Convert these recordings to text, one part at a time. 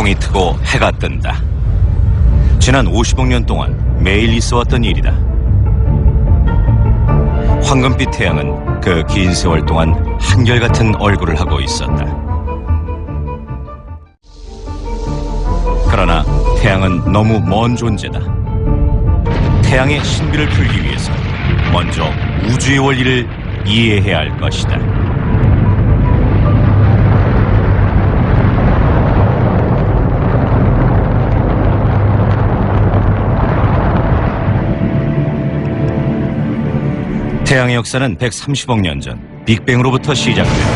해풍이 트고 해가 뜬다. 지난 50억 년 동안 매일 있어왔던 일이다. 황금빛 태양은 그 긴 세월 동안 한결같은 얼굴을 하고 있었다. 그러나 태양은 너무 먼 존재다. 태양의 신비를 풀기 위해서 먼저 우주의 원리를 이해해야 할 것이다. 태양의 역사는 130억 년 전 빅뱅으로부터 시작된다.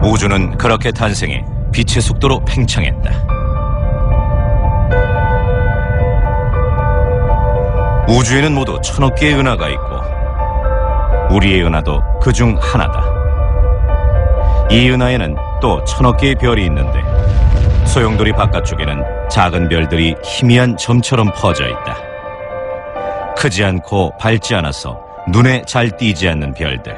우주는 그렇게 탄생해 빛의 속도로 팽창했다. 우주에는 모두 1000억 개의 은하가 있고 우리의 은하도 그중 하나다. 이 은하에는 또 1000억 개의 별이 있는데 소용돌이 바깥쪽에는 작은 별들이 희미한 점처럼 퍼져 있다. 크지 않고 밝지 않아서 눈에 잘 띄지 않는 별들.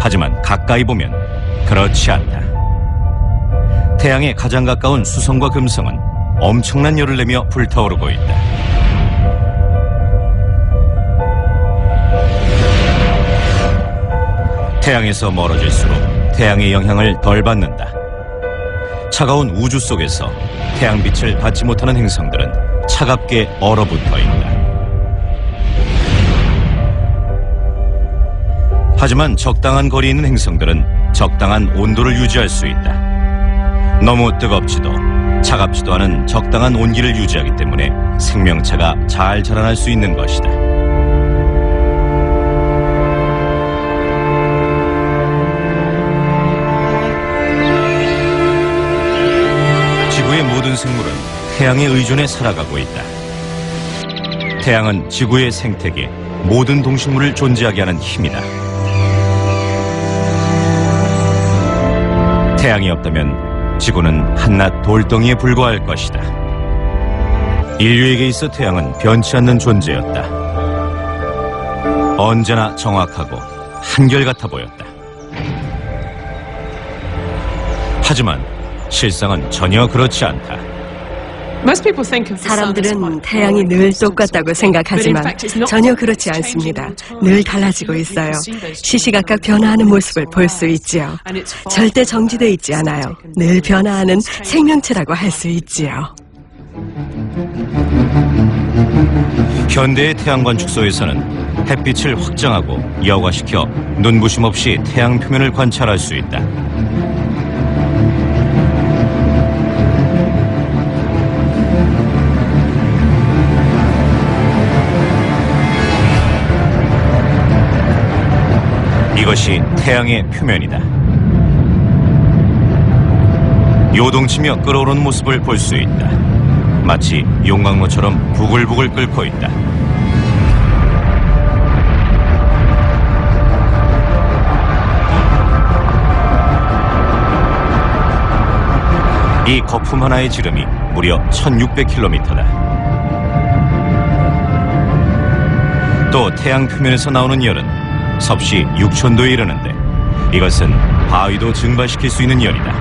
하지만 가까이 보면 그렇지 않다. 태양에 가장 가까운 수성과 금성은 엄청난 열을 내며 불타오르고 있다. 태양에서 멀어질수록 태양의 영향을 덜 받는다. 차가운 우주 속에서 태양빛을 받지 못하는 행성들은 차갑게 얼어붙어 있다. 하지만 적당한 거리에 있는 행성들은 적당한 온도를 유지할 수 있다. 너무 뜨겁지도 차갑지도 않은 적당한 온기를 유지하기 때문에 생명체가 잘 자라날 수 있는 것이다. 지구의 모든 생물은 태양에 의존해 살아가고 있다. 태양은 지구의 생태계, 모든 동식물을 존재하게 하는 힘이다. 태양이 없다면 지구는 한낱 돌덩이에 불과할 것이다. 인류에게 있어 태양은 변치 않는 존재였다. 언제나 정확하고 한결같아 보였다. 하지만 실상은 전혀 그렇지 않다. 사람들은 태양이 늘 똑같다고 생각하지만 전혀 그렇지 않습니다. 늘 달라지고 있어요. 시시각각 변화하는 모습을 볼 수 있지요. 절대 정지돼 있지 않아요. 늘 변화하는 생명체라고 할 수 있지요. 현대의 태양관 축소에서는 햇빛을 확장하고 여과시켜 눈부심 없이 태양 표면을 관찰할 수 있다. 이것이 태양의 표면이다. 요동치며 끓어오르는 모습을 볼 수 있다. 마치 용광로처럼 부글부글 끓고 있다. 이 거품 하나의 지름이 무려 1600km다. 또 태양 표면에서 나오는 열은 섭씨 6000도에 이르는데 이것은 바위도 증발시킬 수 있는 열이다.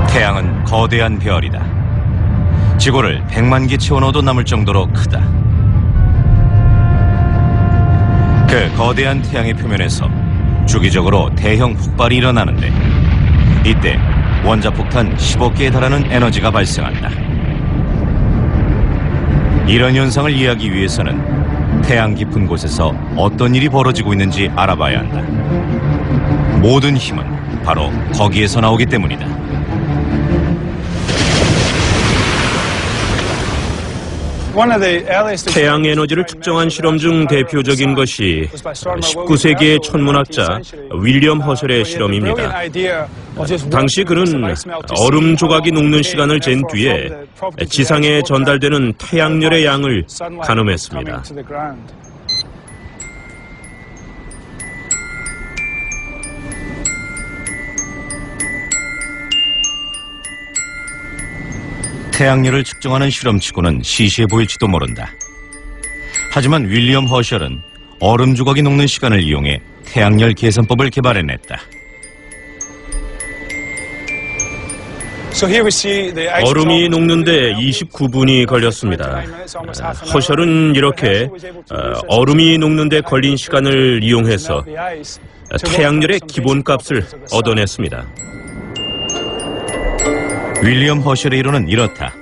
태양은 거대한 별이다. 지구를 100만 개 채워넣어도 남을 정도로 크다. 그 거대한 태양의 표면에서 주기적으로 대형 폭발이 일어나는데 이때 원자폭탄 10억 개에 달하는 에너지가 발생한다. 이런 현상을 이해하기 위해서는 태양 깊은 곳에서 어떤 일이 벌어지고 있는지 알아봐야 한다. 모든 힘은 바로 거기에서 나오기 때문이다. 태양 에너지를 측정한 실험 중 대표적인 것이 19세기의 천문학자 윌리엄 허셀의 실험입니다. 당시 그는 얼음 조각이 녹는 시간을 잰 뒤에 지상에 전달되는 태양열의 양을 가늠했습니다. 태양열을 측정하는 실험치고는 시시해 보일지도 모른다. 하지만 윌리엄 허셜은 얼음 조각이 녹는 시간을 이용해 태양열 계산법을 개발해냈다. 얼음이 녹는데 29분이 걸렸습니다. 허셜은 이렇게 얼음이 녹는데 걸린 시간을 이용해서 태양열의 기본값을 얻어냈습니다. 윌리엄 허셜의 이론은 이렇다.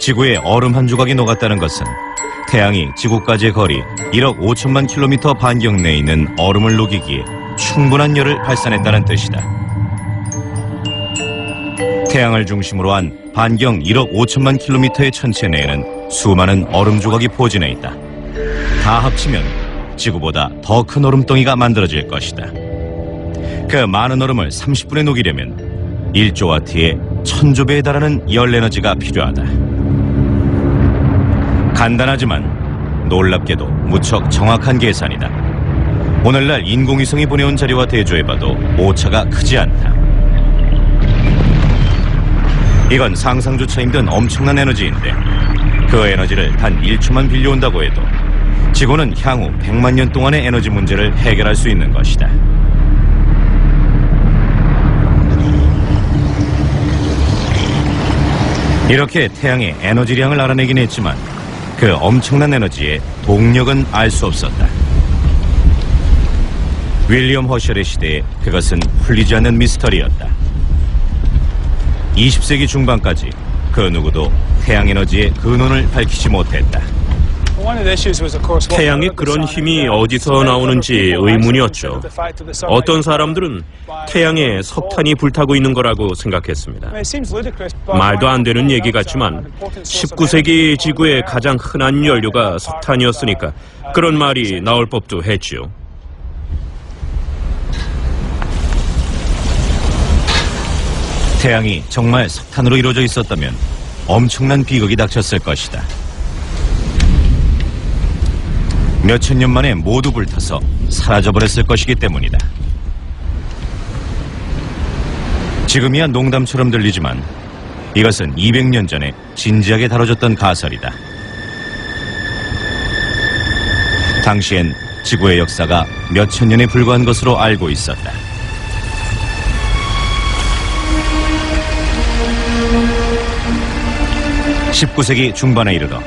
지구에 얼음 한 조각이 녹았다는 것은 태양이 지구까지의 거리 1억 5천만 킬로미터 반경 내에 있는 얼음을 녹이기에 충분한 열을 발산했다는 뜻이다. 태양을 중심으로 한 반경 1억 5천만 킬로미터의 천체 내에는 수많은 얼음 조각이 포진해 있다. 다 합치면 지구보다 더 큰 얼음덩이가 만들어질 것이다. 그 많은 얼음을 30분에 녹이려면 1조와트의 1000조배에 달하는 열 에너지가 필요하다. 간단하지만 놀랍게도 무척 정확한 계산이다. 오늘날 인공위성이 보내온 자료와 대조해봐도 오차가 크지 않다. 이건 상상조차 힘든 엄청난 에너지인데 그 에너지를 단 1초만 빌려온다고 해도 지구는 향후 100만 년 동안의 에너지 문제를 해결할 수 있는 것이다. 이렇게 태양의 에너지량을 알아내긴 했지만 그 엄청난 에너지의 동력은 알 수 없었다. 윌리엄 허셜의 시대에 그것은 풀리지 않는 미스터리였다. 20세기 중반까지 그 누구도 태양 에너지의 근원을 밝히지 못했다. 태양의 그런 힘이 어디서 나오는지 의문이었죠. 어떤 사람들은 태양에 석탄이 불타고 있는 거라고 생각했습니다. 말도 안 되는 얘기 같지만 19세기 지구의 가장 흔한 연료가 석탄이었으니까 그런 말이 나올 법도 했지요. 태양이 정말 석탄으로 이루어져 있었다면 엄청난 비극이 닥쳤을 것이다. 몇천 년 만에 모두 불타서 사라져버렸을 것이기 때문이다. 지금이야 농담처럼 들리지만 이것은 200년 전에 진지하게 다뤄졌던 가설이다. 당시엔 지구의 역사가 몇천 년에 불과한 것으로 알고 있었다. (19세기) 중반에 이르러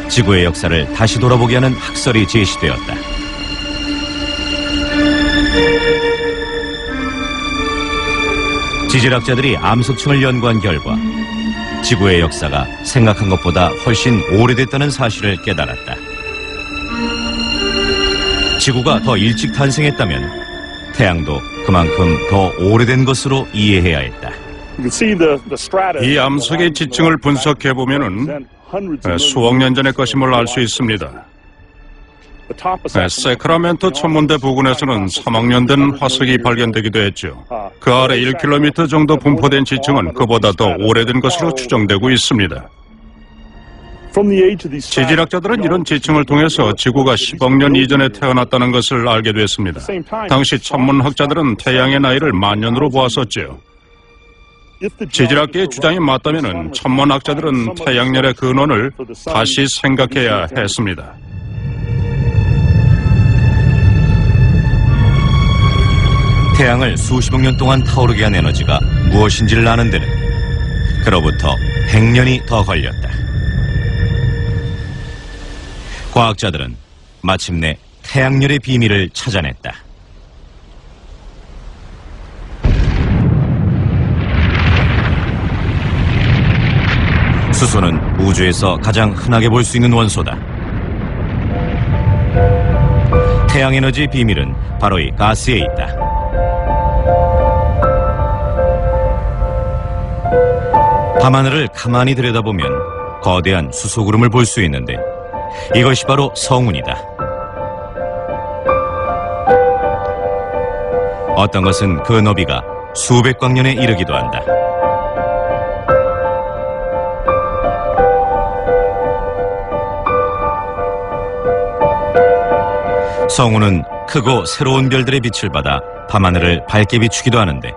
지구의 역사를 다시 돌아보게 하는 학설이 제시되었다. 지질학자들이 암석층을 연구한 결과 지구의 역사가 생각한 것보다 훨씬 오래됐다는 사실을 깨달았다. 지구가 더 일찍 탄생했다면 태양도 그만큼 더 오래된 것으로 이해해야 했다. 이 암석의 지층을 분석해보면 수억 년 전의 것임을 알 수 있습니다. 세크라멘토 천문대 부근에서는 3억 년 된 화석이 발견되기도 했죠. 그 아래 1km 정도 분포된 지층은 그보다 더 오래된 것으로 추정되고 있습니다. 지질학자들은 이런 지층을 통해서 지구가 10억 년 이전에 태어났다는 것을 알게 됐습니다. 당시 천문학자들은 태양의 나이를 만년으로 보았었죠. 지질학계의 주장이 맞다면 천문학자들은 태양열의 근원을 다시 생각해야 했습니다. 태양을 수십억 년 동안 타오르게 한 에너지가 무엇인지를 아는 데는 그로부터 100년이 더 걸렸다. 과학자들은 마침내 태양열의 비밀을 찾아냈다. 수소는 우주에서 가장 흔하게 볼 수 있는 원소다. 태양 에너지의 비밀은 바로 이 가스에 있다. 밤하늘을 가만히 들여다보면 거대한 수소 구름을 볼 수 있는데 이것이 바로 성운이다. 어떤 것은 그 너비가 수백 광년에 이르기도 한다. 성운은 크고 새로운 별들의 빛을 받아 밤하늘을 밝게 비추기도 하는데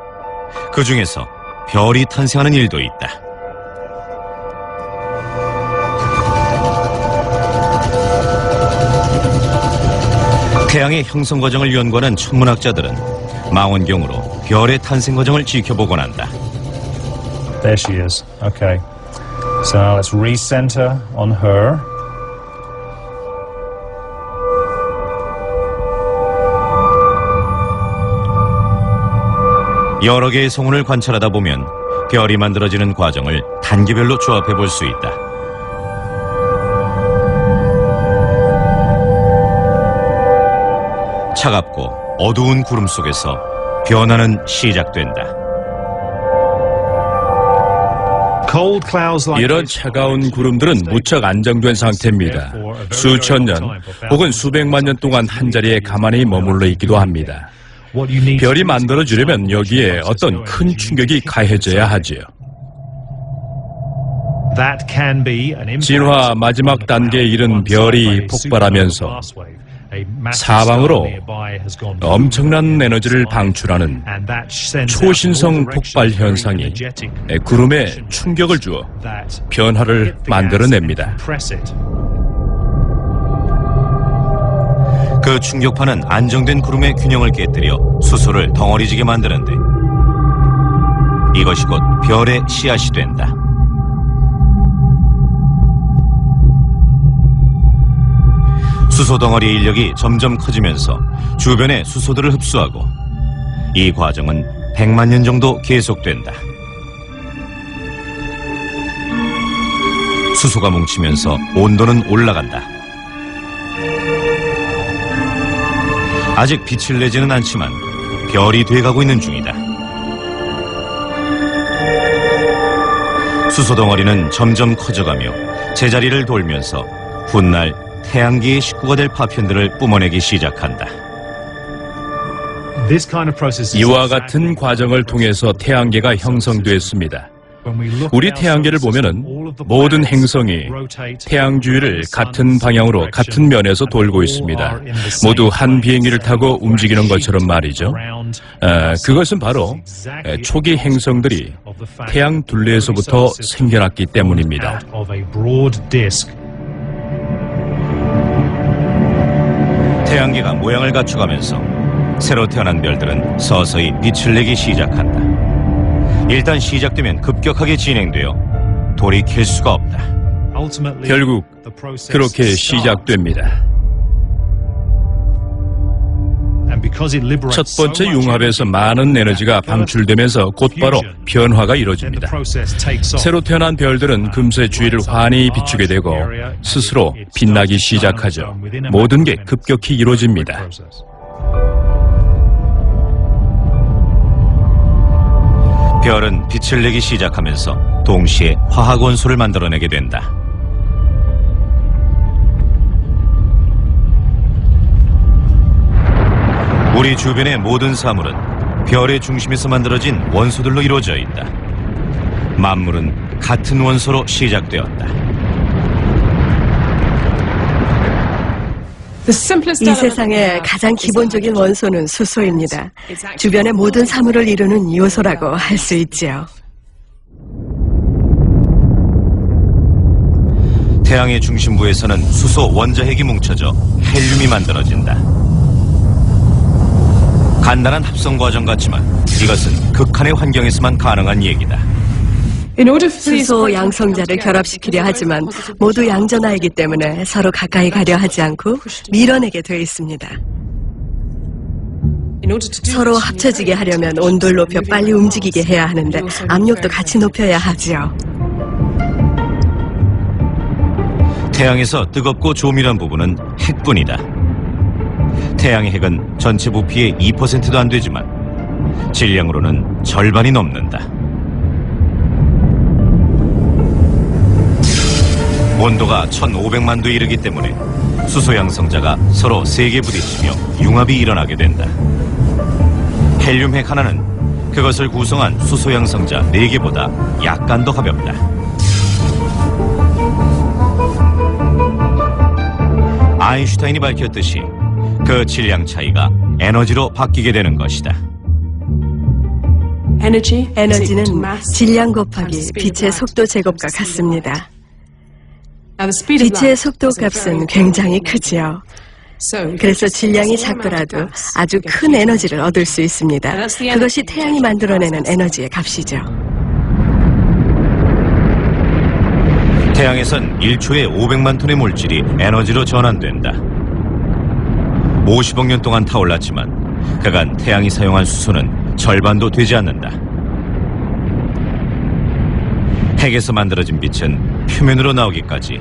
그 중에서 별이 탄생하는 일도 있다. 태양의 형성 과정을 연구하는 천문학자들은 망원경으로 별의 탄생 과정을 지켜보곤 한다. There she is. Okay. So now let's recenter on her. 여러 개의 성운을 관찰하다 보면 별이 만들어지는 과정을 단계별로 조합해 볼 수 있다. 차갑고 어두운 구름 속에서 변화는 시작된다. 이런 차가운 구름들은 무척 안정된 상태입니다. 수천 년 혹은 수백만 년 동안 한자리에 가만히 머물러 있기도 합니다. 별이 만들어지려면 여기에 어떤 큰 충격이 가해져야 하지요. 진화 마지막 단계에 이른 별이 폭발하면서 사방으로 엄청난 에너지를 방출하는 초신성 폭발 현상이 구름에 충격을 주어 변화를 만들어냅니다. 그 충격파는 안정된 구름의 균형을 깨뜨려 수소를 덩어리지게 만드는데 이것이 곧 별의 씨앗이 된다. 수소 덩어리의 인력이 점점 커지면서 주변의 수소들을 흡수하고 이 과정은 100만 년 정도 계속된다. 수소가 뭉치면서 온도는 올라간다. 아직 빛을 내지는 않지만 별이 돼가고 있는 중이다. 수소 덩어리는 점점 커져가며 제자리를 돌면서 훗날 태양계의 식구가 될 파편들을 뿜어내기 시작한다. 이와 같은 과정을 통해서 태양계가 형성됐습니다. 우리 태양계를 보면은 모든 행성이 태양 주위를 같은 방향으로 같은 면에서 돌고 있습니다. 모두 한 비행기를 타고 움직이는 것처럼 말이죠. 그것은 바로 초기 행성들이 태양 둘레에서부터 생겨났기 때문입니다. 태양계가 모양을 갖춰가면서 새로 태어난 별들은 서서히 빛을 내기 시작한다. 일단 시작되면 급격하게 진행되어 돌이킬 수가 없다. 결국 그렇게 시작됩니다. 첫 번째 융합에서 많은 에너지가 방출되면서 곧바로 변화가 이루어집니다. 새로 태어난 별들은 금세 주위를 환히 비추게 되고 스스로 빛나기 시작하죠. 모든 게 급격히 이루어집니다. 별은 빛을 내기 시작하면서 동시에 화학 원소를 만들어내게 된다. 우리 주변의 모든 사물은 별의 중심에서 만들어진 원소들로 이루어져 있다. 만물은 같은 원소로 시작되었다. 이 세상의 가장 기본적인 원소는 수소입니다. 주변의 모든 사물을 이루는 요소라고 할 수 있지요. 태양의 중심부에서는 수소 원자핵이 뭉쳐져 헬륨이 만들어진다. 간단한 합성 과정 같지만 이것은 극한의 환경에서만 가능한 얘기다. 수소 양성자를 결합시키려 하지만 모두 양전하이기 때문에 서로 가까이 가려 하지 않고 밀어내게 돼 있습니다. 서로 합쳐지게 하려면 온도를 높여 빨리 움직이게 해야 하는데 압력도 같이 높여야 하지요. 태양에서 뜨겁고 조밀한 부분은 핵뿐이다. 태양의 핵은 전체 부피의 2%도 안 되지만 질량으로는 절반이 넘는다. 온도가 1500만 도에 이르기 때문에 수소 양성자가 서로 세게 부딪히며 융합이 일어나게 된다. 헬륨 핵 하나는 그것을 구성한 수소 양성자 4개보다 약간 더 가볍다. 아인슈타인이 밝혔듯이 그 질량 차이가 에너지로 바뀌게 되는 것이다. 에너지는 질량 곱하기 빛의 속도 제곱과 같습니다. 빛의 속도 값은 굉장히 크지요. 그래서 질량이 작더라도 아주 큰 에너지를 얻을 수 있습니다. 그것이 태양이 만들어내는 에너지의 값이죠. 태양에선 1초에 500만 톤의 물질이 에너지로 전환된다. 50억 년 동안 타올랐지만 그간 태양이 사용한 수소는 절반도 되지 않는다. 핵에서 만들어진 빛은 표면으로 나오기까지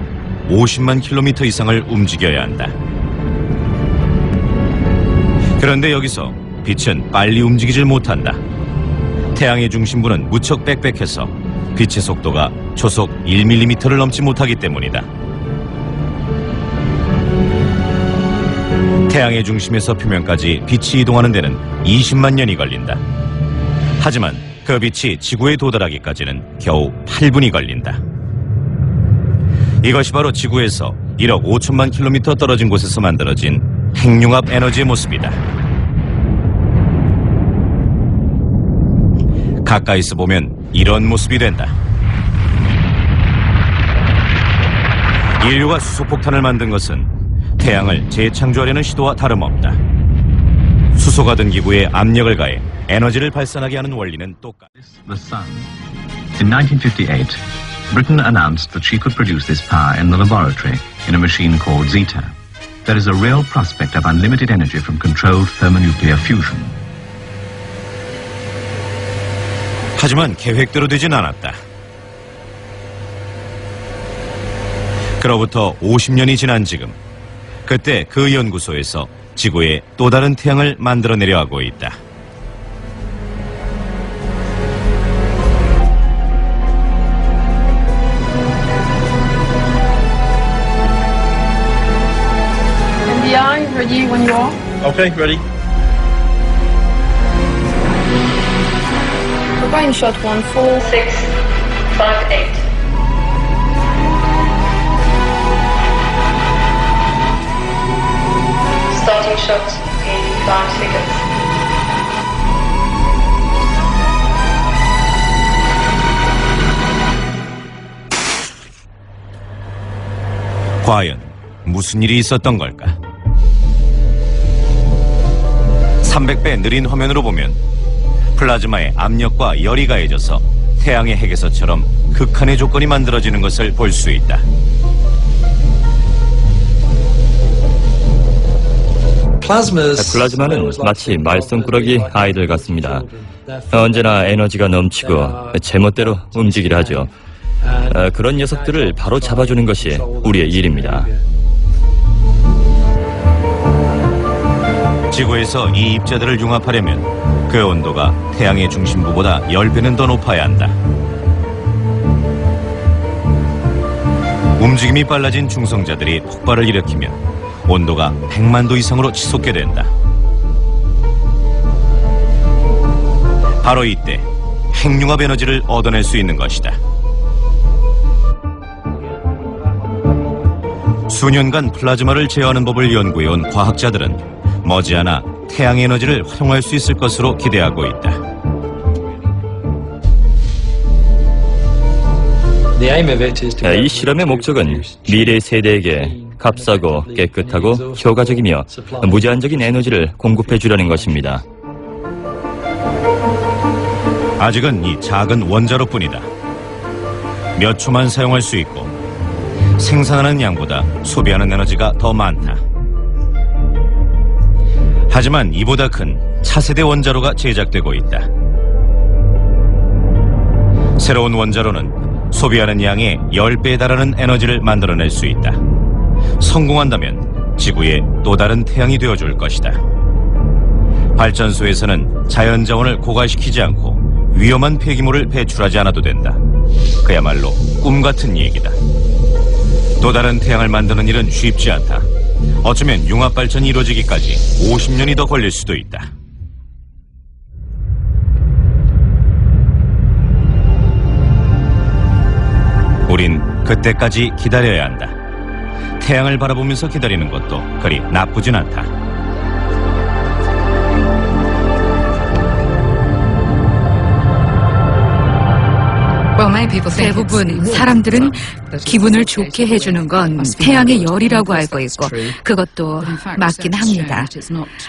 50만 킬로미터 이상을 움직여야 한다. 그런데 여기서 빛은 빨리 움직이질 못한다. 태양의 중심부는 무척 빽빽해서 빛의 속도가 초속 1mm를 넘지 못하기 때문이다. 태양의 중심에서 표면까지 빛이 이동하는 데는 20만 년이 걸린다. 하지만 그 빛이 지구에 도달하기까지는 겨우 8분이 걸린다. 이것이 바로 지구에서 1억 5천만 킬로미터 떨어진 곳에서 만들어진 핵융합 에너지의 모습이다. 가까이서 보면 이런 모습이 된다. 인류가 수소폭탄을 만든 것은 태양을 재창조하려는 시도와 다름없다. 수소가 든 기구에 압력을 가해 에너지를 발산하게 하는 원리는 똑같다. The sun. In 1958, Britain announced that she could produce this power in the laboratory in a machine called Zeta. There is a real prospect of unlimited energy from controlled thermonuclear fusion. 하지만 계획대로 되진 않았다. 그로부터 50년이 지난 지금, 그때 그 연구소에서 지구에 또 다른 태양을 만들어내려 하고 있다. NDI, ready when you are. Okay, ready. Combine shot 14658. Starting shot in 5 seconds. 과연 무슨 일이 있었던 걸까? 300배 느린 화면으로 보면 플라즈마의 압력과 열이 가해져서 태양의 핵에서처럼 극한의 조건이 만들어지는 것을 볼 수 있다. 플라즈마는 마치 말썽꾸러기 아이들 같습니다. 언제나 에너지가 넘치고 제멋대로 움직이려 하죠. 그런 녀석들을 바로 잡아주는 것이 우리의 일입니다. 지구에서 이 입자들을 융합하려면 그 온도가 태양의 중심부보다 10배는 더 높아야 한다. 움직임이 빨라진 중성자들이 폭발을 일으키면 온도가 100만 도 이상으로 치솟게 된다. 바로 이때 핵융합 에너지를 얻어낼 수 있는 것이다. 수년간 플라즈마를 제어하는 법을 연구해온 과학자들은 머지않아 태양 에너지를 활용할 수 있을 것으로 기대하고 있다. 이 실험의 목적은 미래 세대에게 값싸고 깨끗하고 효과적이며 무제한적인 에너지를 공급해 주려는 것입니다. 아직은 이 작은 원자로뿐이다. 몇 초만 사용할 수 있고 생산하는 양보다 소비하는 에너지가 더 많다. 하지만 이보다 큰 차세대 원자로가 제작되고 있다. 새로운 원자로는 소비하는 양의 10배에 달하는 에너지를 만들어낼 수 있다. 성공한다면 지구에 또 다른 태양이 되어줄 것이다. 발전소에서는 자연자원을 고갈시키지 않고 위험한 폐기물을 배출하지 않아도 된다. 그야말로 꿈 같은 얘기다. 또 다른 태양을 만드는 일은 쉽지 않다. 어쩌면 융합발전이 이루어지기까지 50년이 더 걸릴 수도 있다. 우린 그때까지 기다려야 한다. 태양을 바라보면서 기다리는 것도 그리 나쁘진 않다. 대부분 사람들은 기분을 좋게 해주는 건 태양의 열이라고 알고 있고 그것도 맞긴 합니다.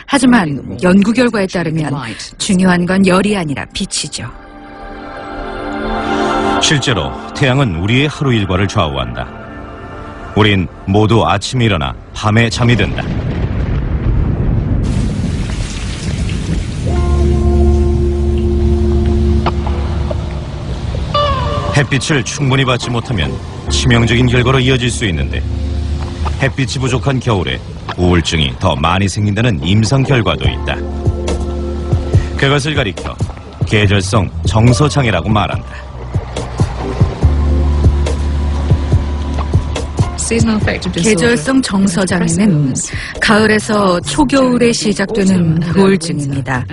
하지만 연구 결과에 따르면 중요한 건 열이 아니라 빛이죠. 실제로 태양은 우리의 하루 일과를 좌우한다. 우린 모두 아침에 일어나 밤에 잠이 든다. 햇빛을 충분히 받지 못하면 치명적인 결과로 이어질 수 있는데 햇빛이 부족한 겨울에 우울증이 더 많이 생긴다는 임상 결과도 있다. 그것을 가리켜 계절성 정서장애라고 말한다. 계절성 정서장애는 가을에서 초겨울에 시작되는 우울증입니다.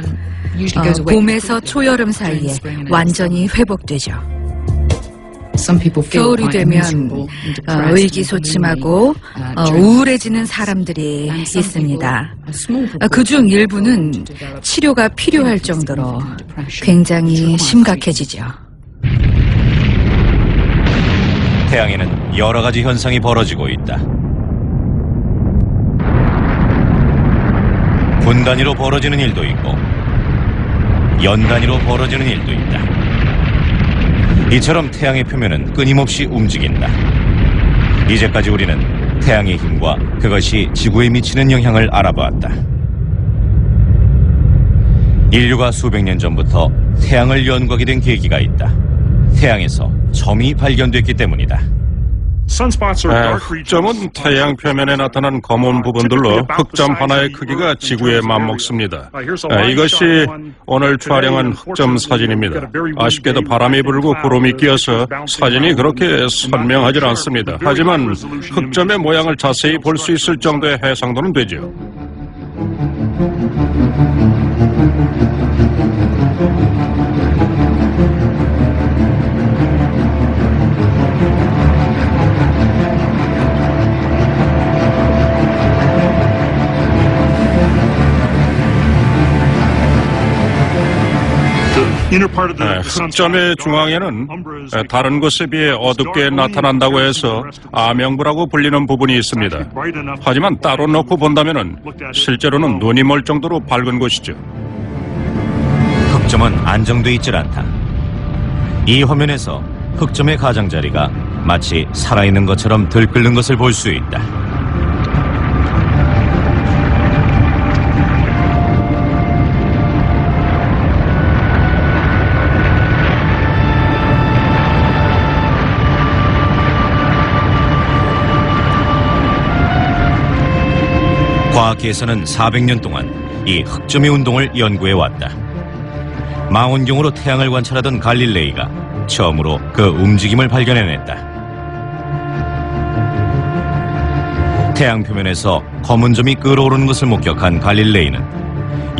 봄에서 초여름 사이에 완전히 회복되죠. 겨울이 되면 의기소침하고 우울해지는 사람들이 있습니다. 그중 일부는 치료가 필요할 정도로 굉장히 심각해지죠. 태양에는 여러 가지 현상이 벌어지고 있다. 분 단위로 벌어지는 일도 있고 연 단위로 벌어지는 일도 있다. 이처럼 태양의 표면은 끊임없이 움직인다. 이제까지 우리는 태양의 힘과 그것이 지구에 미치는 영향을 알아보았다. 인류가 수백 년 전부터 태양을 연구하게 된 계기가 있다. 태양에서 점이 발견됐기 때문이다. 흑점은 태양 표면에 나타난 검은 부분들로 흑점 하나의 크기가 지구에 맞먹습니다. 이것이 오늘 촬영한 흑점 사진입니다. 아쉽게도 바람이 불고 구름이 끼어서 사진이 그렇게 선명하지 않습니다. 하지만 흑점의 모양을 자세히 볼 수 있을 정도의 해상도는 되죠. 흑점의 중앙에는 다른 곳에 비해 어둡게 나타난다고 해서 암영부라고 불리는 부분이 있습니다. 하지만 따로 놓고 본다면 실제로는 눈이 멀 정도로 밝은 곳이죠. 흑점은 안정돼 있질 않다. 이 화면에서 흑점의 가장자리가 마치 살아있는 것처럼 들끓는 것을 볼 수 있다. 과학계에서는 400년 동안 이 흑점의 운동을 연구해왔다. 망원경으로 태양을 관찰하던 갈릴레이가 처음으로 그 움직임을 발견해냈다. 태양 표면에서 검은 점이 끓어오르는 것을 목격한 갈릴레이는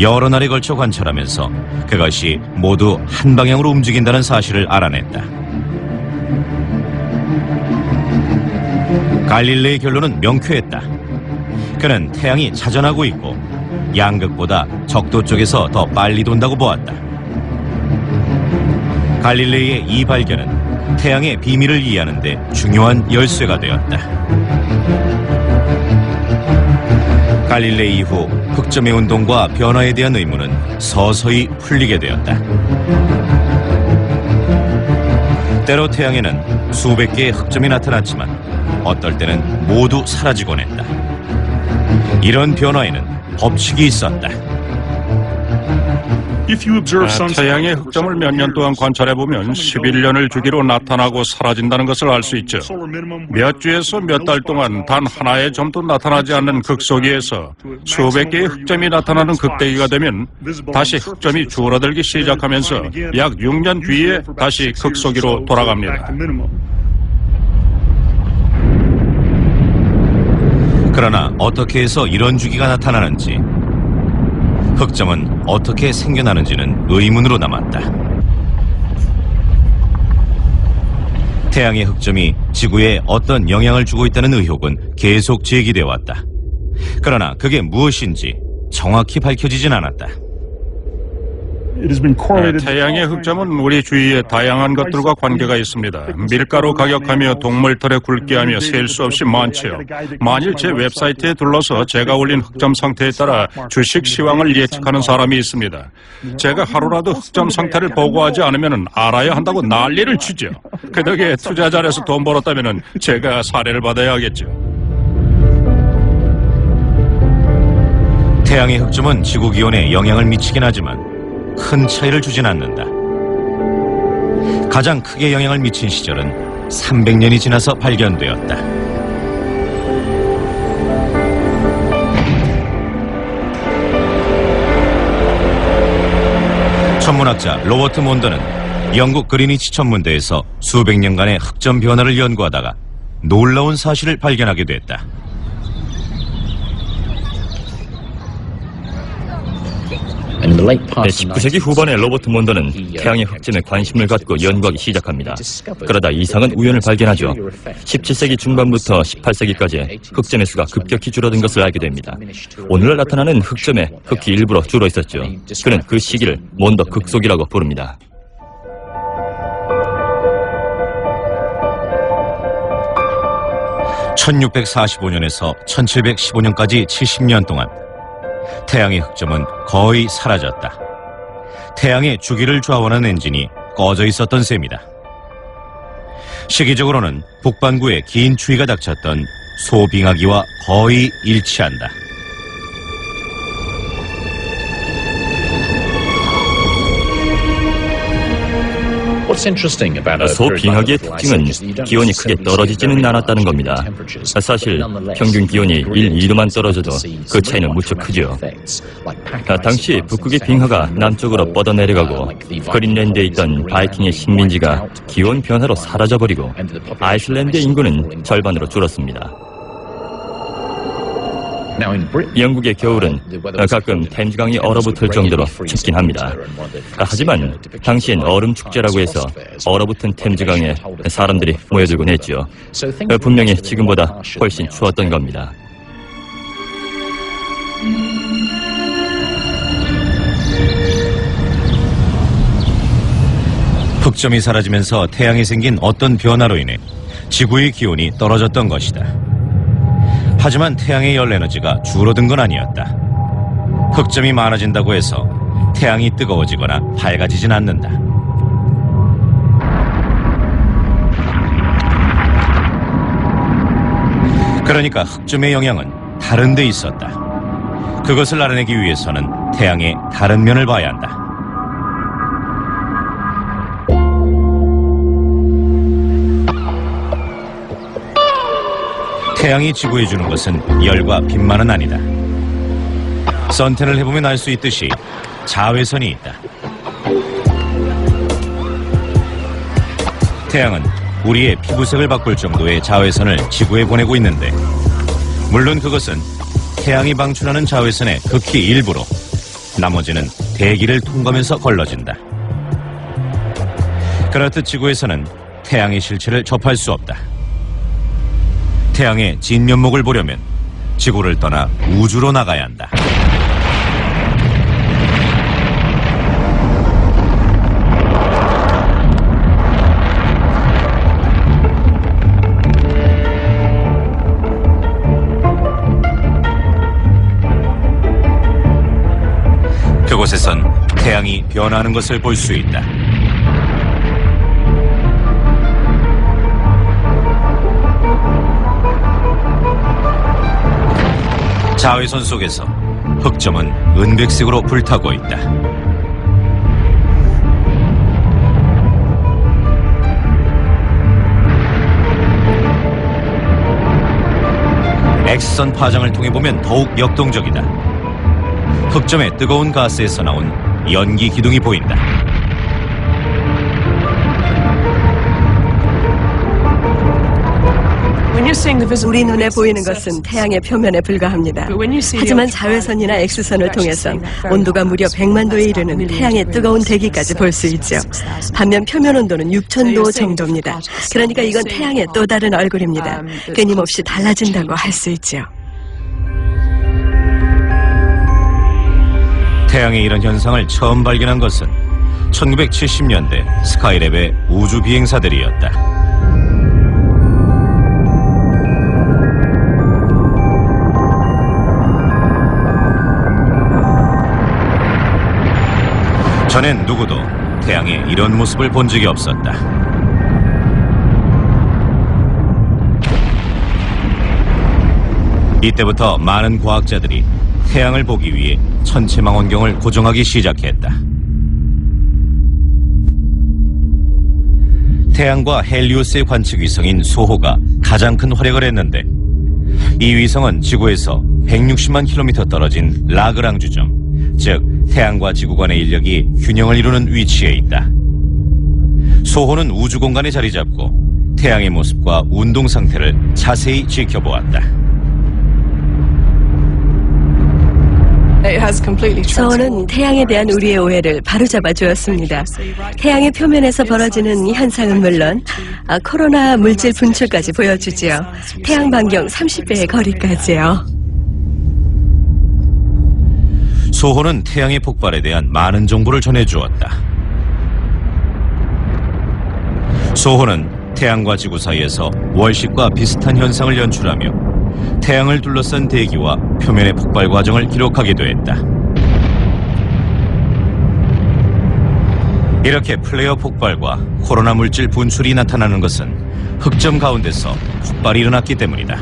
여러 날에 걸쳐 관찰하면서 그것이 모두 한 방향으로 움직인다는 사실을 알아냈다. 갈릴레이의 결론은 명쾌했다. 그는 태양이 자전하고 있고 양극보다 적도 쪽에서 더 빨리 돈다고 보았다. 갈릴레이의 이 발견은 태양의 비밀을 이해하는 데 중요한 열쇠가 되었다. 갈릴레이 이후 흑점의 운동과 변화에 대한 의문은 서서히 풀리게 되었다. 때로 태양에는 수백 개의 흑점이 나타났지만 어떨 때는 모두 사라지곤 했다. 이런 변화에는 법칙이 있었다. 태양의 흑점을 몇 년 동안 관찰해보면 11년을 주기로 나타나고 사라진다는 것을 알 수 있죠. 몇 주에서 몇 달 동안 단 하나의 점도 나타나지 않는 극소기에서 수백 개의 흑점이 나타나는 극대기가 되면 다시 흑점이 줄어들기 시작하면서 약 6년 뒤에 다시 극소기로 돌아갑니다. 그러나 어떻게 해서 이런 주기가 나타나는지, 흑점은 어떻게 생겨나는지는 의문으로 남았다. 태양의 흑점이 지구에 어떤 영향을 주고 있다는 의혹은 계속 제기되어 왔다. 그러나 그게 무엇인지 정확히 밝혀지진 않았다. 태양의 흑점은 우리 주위의 다양한 것들과 관계가 있습니다. 밀가루 가격하며 동물털에 굵게 하며 셀 수 없이 많지요. 만일 제 웹사이트에 둘러서 제가 올린 흑점 상태에 따라 주식 시황을 예측하는 사람이 있습니다. 제가 하루라도 흑점 상태를 보고하지 않으면 알아야 한다고 난리를 치죠. 그 덕에 투자 잘해서 돈 벌었다면 제가 사례를 받아야 하겠죠. 태양의 흑점은 지구 기온에 영향을 미치긴 하지만 큰 차이를 주진 않는다. 가장 크게 영향을 미친 시절은 300년이 지나서 발견되었다. 천문학자 로버트 몬더는 영국 그리니치 천문대에서 수백 년간의 흑점 변화를 연구하다가 놀라운 사실을 발견하게 됐다. 19세기 후반에 로버트 몬더는 태양의 흑점에 관심을 갖고 연구하기 시작합니다. 그러다 이상한 우연을 발견하죠. 17세기 중반부터 18세기까지 흑점의 수가 급격히 줄어든 것을 알게 됩니다. 오늘날 나타나는 흑점의 흑이 일부러 줄어 있었죠. 그는 그 시기를 몬더 극속이라고 부릅니다. (1645년에서 1715년까지) 70년 동안 태양의 흑점은 거의 사라졌다. 태양의 주기를 좌우하는 엔진이 꺼져 있었던 셈이다. 시기적으로는 북반구에 긴 추위가 닥쳤던 소빙하기와 거의 일치한다. 소빙하기의 특징은 기온이 크게 떨어지지는 않았다는 겁니다. 사실 평균 기온이 1, 2도만 떨어져도 그 차이는 무척 크죠. 당시 북극의 빙하가 남쪽으로 뻗어내려가고 그린랜드에 있던 바이킹의 식민지가 기온 변화로 사라져버리고 아이슬란드의 인구는 절반으로 줄었습니다. 영국의 겨울은 가끔 템즈강이 얼어붙을 정도로 춥긴 합니다. 하지만 당시엔 얼음 축제라고 해서 얼어붙은 템즈강에 사람들이 모여들곤 했죠. 분명히 지금보다 훨씬 추웠던 겁니다. 흑점이 사라지면서 태양에 생긴 어떤 변화로 인해 지구의 기온이 떨어졌던 것이다. 하지만 태양의 열 에너지가 줄어든 건 아니었다. 흑점이 많아진다고 해서 태양이 뜨거워지거나 밝아지진 않는다. 그러니까 흑점의 영향은 다른 데 있었다. 그것을 알아내기 위해서는 태양의 다른 면을 봐야 한다. 태양이 지구에 주는 것은 열과 빛만은 아니다. 선텐을 해보면 알 수 있듯이 자외선이 있다. 태양은 우리의 피부색을 바꿀 정도의 자외선을 지구에 보내고 있는데, 물론 그것은 태양이 방출하는 자외선의 극히 일부로, 나머지는 대기를 통과하면서 걸러진다. 그렇듯 지구에서는 태양의 실체를 접할 수 없다. 태양의 진면목을 보려면 지구를 떠나 우주로 나가야 한다. 그곳에선 태양이 변하는 것을 볼 수 있다. 자외선 속에서 흑점은 은백색으로 불타고 있다. X선 파장을 통해 보면 더욱 역동적이다. 흑점의 뜨거운 가스에서 나온 연기 기둥이 보인다. 우리 눈에 보이는 것은 태양의 표면에 불과합니다. 하지만 자외선이나 X선을 통해선 온도가 무려 100만 도에 이르는 태양의 뜨거운 대기까지 볼 수 있죠. 반면 표면 온도는 6,000도 정도입니다. 그러니까 이건 태양의 또 다른 얼굴입니다. 끊임없이 달라진다고 할 수 있죠. 태양의 이런 현상을 처음 발견한 것은 1970년대 스카이랩의 우주 비행사들이었다. 전엔 누구도 태양의 이런 모습을 본 적이 없었다. 이때부터 많은 과학자들이 태양을 보기 위해 천체 망원경을 고정하기 시작했다. 태양과 헬리오스의 관측 위성인 소호가 가장 큰 활약을 했는데, 이 위성은 지구에서 160만 킬로미터 떨어진 라그랑주점, 즉 태양과 지구 간의 인력이 균형을 이루는 위치에 있다. 소호는 우주 공간에 자리 잡고 태양의 모습과 운동 상태를 자세히 지켜보았다. 소호는 태양에 대한 우리의 오해를 바로잡아 주었습니다. 태양의 표면에서 벌어지는 이 현상은 물론 코로나 물질 분출까지 보여주지요. 태양 반경 30배의 거리까지요. 소호는 태양의 폭발에 대한 많은 정보를 전해주었다. 소호는 태양과 지구 사이에서 월식과 비슷한 현상을 연출하며 태양을 둘러싼 대기와 표면의 폭발 과정을 기록하기도 했다. 이렇게 플레어 폭발과 코로나 물질 분출이 나타나는 것은 흑점 가운데서 폭발이 일어났기 때문이다.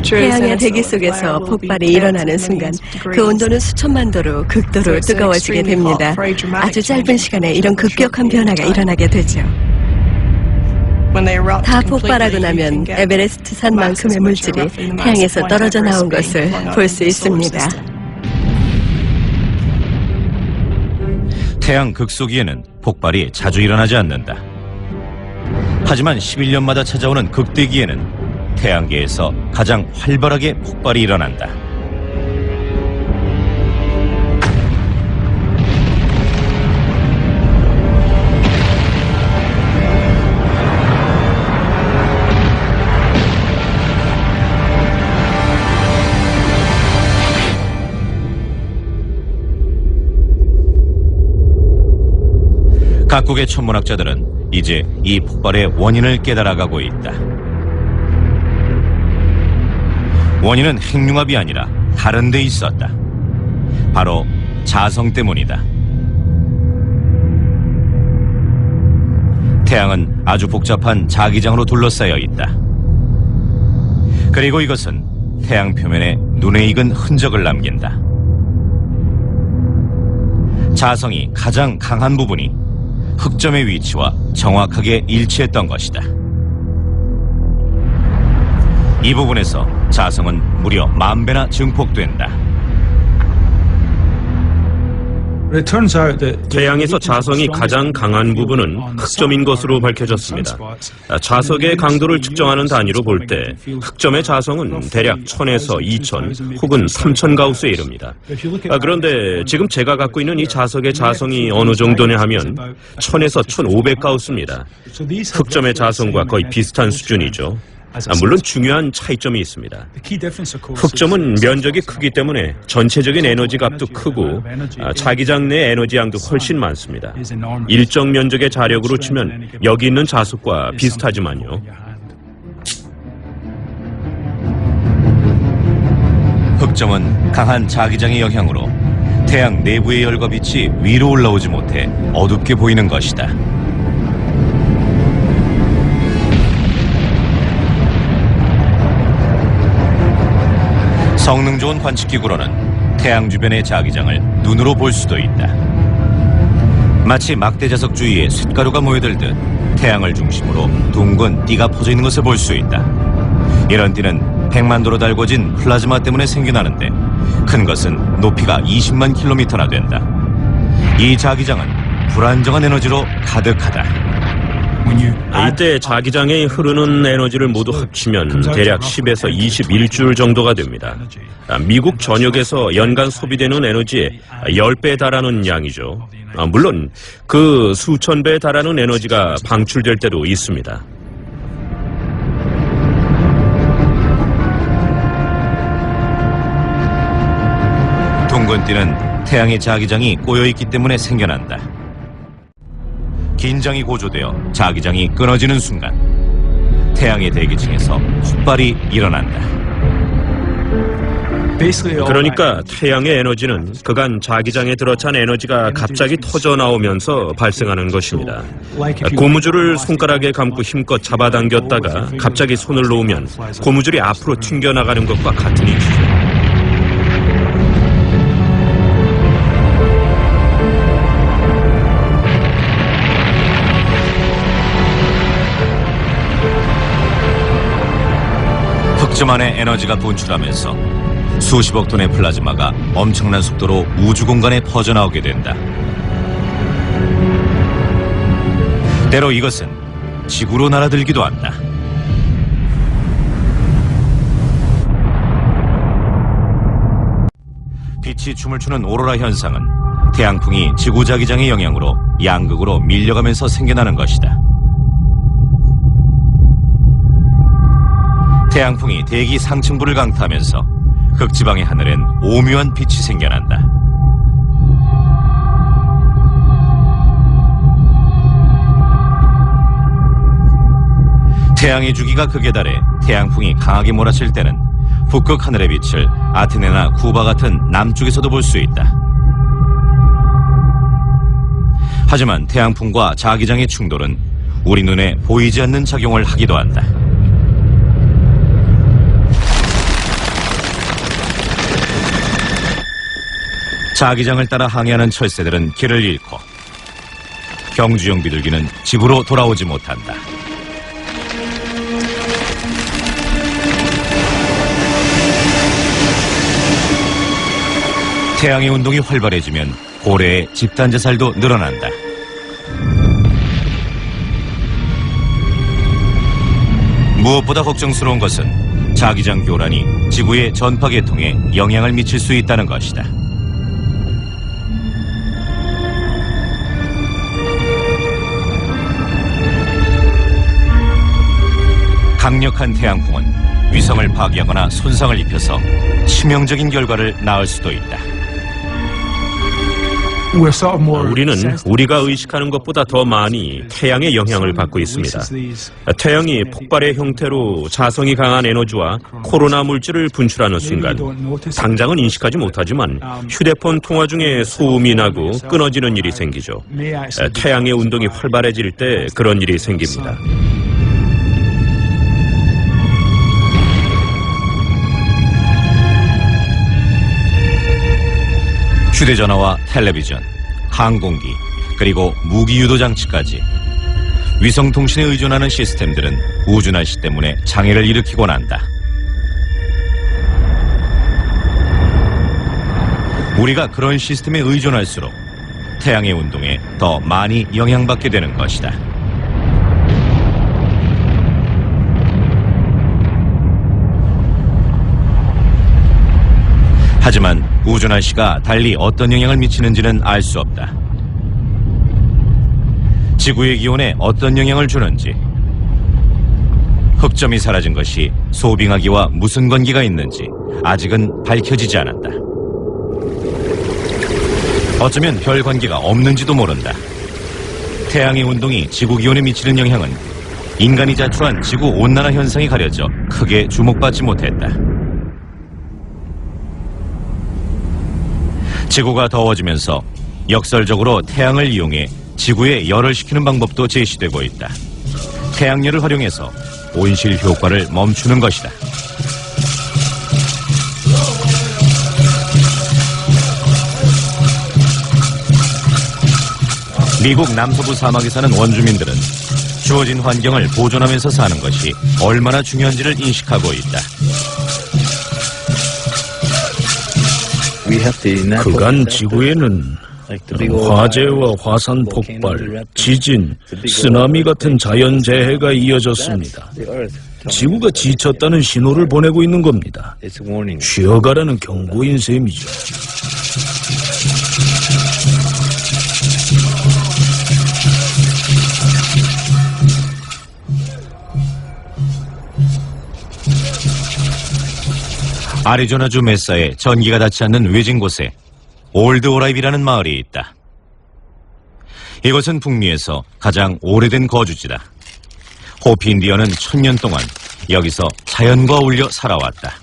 태양의 대기 속에서 폭발이 일어나는 순간 그 온도는 수천만 도로 극도로 뜨거워지게 됩니다. 아주 짧은 시간에 이런 급격한 변화가 일어나게 되죠. 다 폭발하고 나면 에베레스트 산만큼의 물질이 태양에서 떨어져 나온 것을 볼 수 있습니다. 태양 극소기에는 폭발이 자주 일어나지 않는다. 하지만 11년마다 찾아오는 극대기에는 태양계에서 가장 활발하게 폭발이 일어난다. 각국의 천문학자들은 이제 이 폭발의 원인을 깨달아가고 있다. 원인은 핵융합이 아니라 다른 데 있었다. 바로 자성 때문이다. 태양은 아주 복잡한 자기장으로 둘러싸여 있다. 그리고 이것은 태양 표면에 눈에 익은 흔적을 남긴다. 자성이 가장 강한 부분이 흑점의 위치와 정확하게 일치했던 것이다. 이 부분에서 자성은 무려 10,000배나 증폭된다. 태양에서 자성이 가장 강한 부분은 흑점인 것으로 밝혀졌습니다. 자석의 강도를 측정하는 단위로 볼 때 흑점의 자성은 대략 1000에서 2000 혹은 3000 가우스에 이릅니다. 그런데 지금 제가 갖고 있는 이 자석의 자성이 어느 정도냐 하면 1000에서 1500 가우스입니다. 흑점의 자성과 거의 비슷한 수준이죠. 물론 중요한 차이점이 있습니다. 흑점은 면적이 크기 때문에 전체적인 에너지 값도 크고 자기장 내 에너지 양도 훨씬 많습니다. 일정 면적의 자력으로 치면 여기 있는 자석과 비슷하지만요. 흑점은 강한 자기장의 영향으로 태양 내부의 열과 빛이 위로 올라오지 못해 어둡게 보이는 것이다. 성능 좋은 관측기구로는 태양 주변의 자기장을 눈으로 볼 수도 있다. 마치 막대자석 주위에 쇳가루가 모여들듯 태양을 중심으로 둥근 띠가 퍼져 있는 것을 볼 수 있다. 이런 띠는 100만 도로 달궈진 플라즈마 때문에 생겨나는데 큰 것은 높이가 20만 킬로미터나 된다. 이 자기장은 불안정한 에너지로 가득하다. 이때 자기장에 흐르는 에너지를 모두 합치면 대략 10에서 21줄 정도가 됩니다. 미국 전역에서 연간 소비되는 에너지의 10배에 달하는 양이죠. 물론 그 수천 배에 달하는 에너지가 방출될 때도 있습니다. 둥근띠는 태양의 자기장이 꼬여있기 때문에 생겨난다. 긴장이 고조되어 자기장이 끊어지는 순간 태양의 대기층에서 훅발이 일어난다. 그러니까 태양의 에너지는 그간 자기장에 들어찬 에너지가 갑자기 터져 나오면서 발생하는 것입니다. 고무줄을 손가락에 감고 힘껏 잡아당겼다가 갑자기 손을 놓으면 고무줄이 앞으로 튕겨나가는 것과 같은 이치죠. 흑점 안에 에너지가 분출하면서 수십억 톤의 플라즈마가 엄청난 속도로 우주 공간에 퍼져나오게 된다. 때로 이것은 지구로 날아들기도 한다. 빛이 춤을 추는 오로라 현상은 태양풍이 지구 자기장의 영향으로 양극으로 밀려가면서 생겨나는 것이다. 태양풍이 대기 상층부를 강타하면서 극지방의 하늘엔 오묘한 빛이 생겨난다. 태양의 주기가 극에 달해 태양풍이 강하게 몰아칠 때는 북극 하늘의 빛을 아테네나 쿠바 같은 남쪽에서도 볼 수 있다. 하지만 태양풍과 자기장의 충돌은 우리 눈에 보이지 않는 작용을 하기도 한다. 자기장을 따라 항해하는 철새들은 길을 잃고 경주용 비둘기는 집으로 돌아오지 못한다. 태양의 운동이 활발해지면 고래의 집단 자살도 늘어난다. 무엇보다 걱정스러운 것은 자기장 교란이 지구의 전파 계통에 영향을 미칠 수 있다는 것이다. 강력한 태양풍은 위성을 파괴하거나 손상을 입혀서 치명적인 결과를 낳을 수도 있다. 우리는 우리가 의식하는 것보다 더 많이 태양의 영향을 받고 있습니다. 태양이 폭발의 형태로 자성이 강한 에너지와 코로나 물질을 분출하는 순간 당장은 인식하지 못하지만 휴대폰 통화 중에 소음이 나고 끊어지는 일이 생기죠. 태양의 운동이 활발해질 때 그런 일이 생깁니다. 휴대전화와 텔레비전, 항공기, 그리고 무기 유도 장치까지 위성통신에 의존하는 시스템들은 우주 날씨 때문에 장애를 일으키곤 한다. 우리가 그런 시스템에 의존할수록 태양의 운동에 더 많이 영향받게 되는 것이다. 하지만 우주 날씨가 달리 어떤 영향을 미치는지는 알 수 없다. 지구의 기온에 어떤 영향을 주는지, 흑점이 사라진 것이 소빙하기와 무슨 관계가 있는지 아직은 밝혀지지 않았다. 어쩌면 별 관계가 없는지도 모른다. 태양의 운동이 지구 기온에 미치는 영향은 인간이 자초한 지구 온난화 현상이 가려져 크게 주목받지 못했다. 지구가 더워지면서 역설적으로 태양을 이용해 지구에 열을 식히는 방법도 제시되고 있다. 태양열을 활용해서 온실 효과를 멈추는 것이다. 미국 남서부 사막에 사는 원주민들은 주어진 환경을 보존하면서 사는 것이 얼마나 중요한지를 인식하고 있다. 그간 지구에는 화재와 화산 폭발, 지진, 쓰나미 같은 자연재해가 이어졌습니다. 지구가 지쳤다는 신호를 보내고 있는 겁니다. 쉬어가라는 경고인 셈이죠. 아리조나주 메사의 전기가 닿지 않는 외진 곳에 올드 오라이비라는 마을이 있다. 이곳은 북미에서 가장 오래된 거주지다. 호피 인디언은 1000년 동안 여기서 자연과 어울려 살아왔다.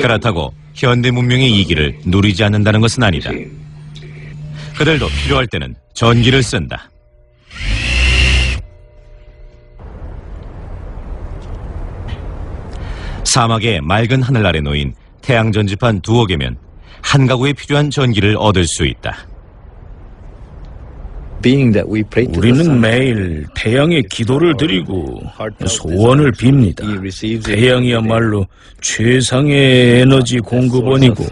그렇다고 현대 문명의 이기를 누리지 않는다는 것은 아니다. 그들도 필요할 때는 전기를 쓴다. 사막의 맑은 하늘 아래 놓인 태양 전지판 2개 한 가구에 필요한 전기를 얻을 수 있다. 우리는 매일 태양에 기도를 드리고 소원을 빕니다. 태양이야말로 최상의 에너지 공급원이고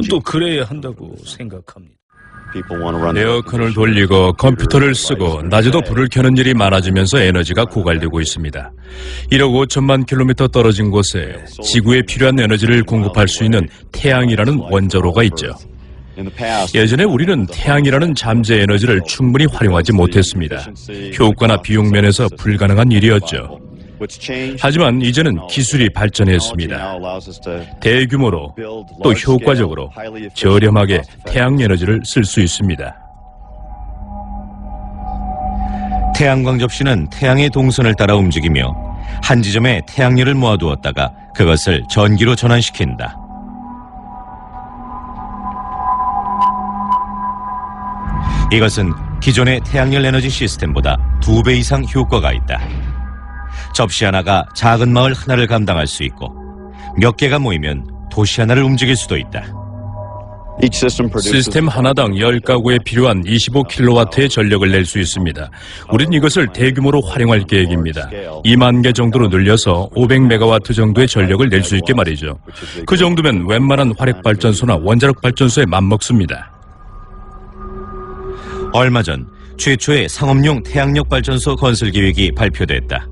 또 그래야 한다고 생각합니다. 에어컨을 돌리고 컴퓨터를 쓰고 낮에도 불을 켜는 일이 많아지면서 에너지가 고갈되고 있습니다. 1억 5천만 킬로미터 떨어진 곳에 지구에 필요한 에너지를 공급할 수 있는 태양이라는 원자로가 있죠. 예전에 우리는 태양이라는 잠재 에너지를 충분히 활용하지 못했습니다. 효과나 비용 면에서 불가능한 일이었죠. 하지만 이제는 기술이 발전했습니다. 대규모로 또 효과적으로 저렴하게 태양 에너지를 쓸 수 있습니다. 태양광 접시는 태양의 동선을 따라 움직이며 한 지점에 태양열을 모아두었다가 그것을 전기로 전환시킨다. 이것은 기존의 태양열 에너지 시스템보다 2배 이상 효과가 있다. 접시 하나가 작은 마을 하나를 감당할 수 있고 몇 개가 모이면 도시 하나를 움직일 수도 있다. 시스템 하나당 10가구에 필요한 25kW의 전력을 낼 수 있습니다. 우린 이것을 대규모로 활용할 계획입니다. 2만 개 정도로 늘려서 500메가와트 정도의 전력을 낼 수 있게 말이죠. 그 정도면 웬만한 화력발전소나 원자력 발전소에 맞먹습니다. 얼마 전 최초의 상업용 태양력 발전소 건설 계획이 발표됐다.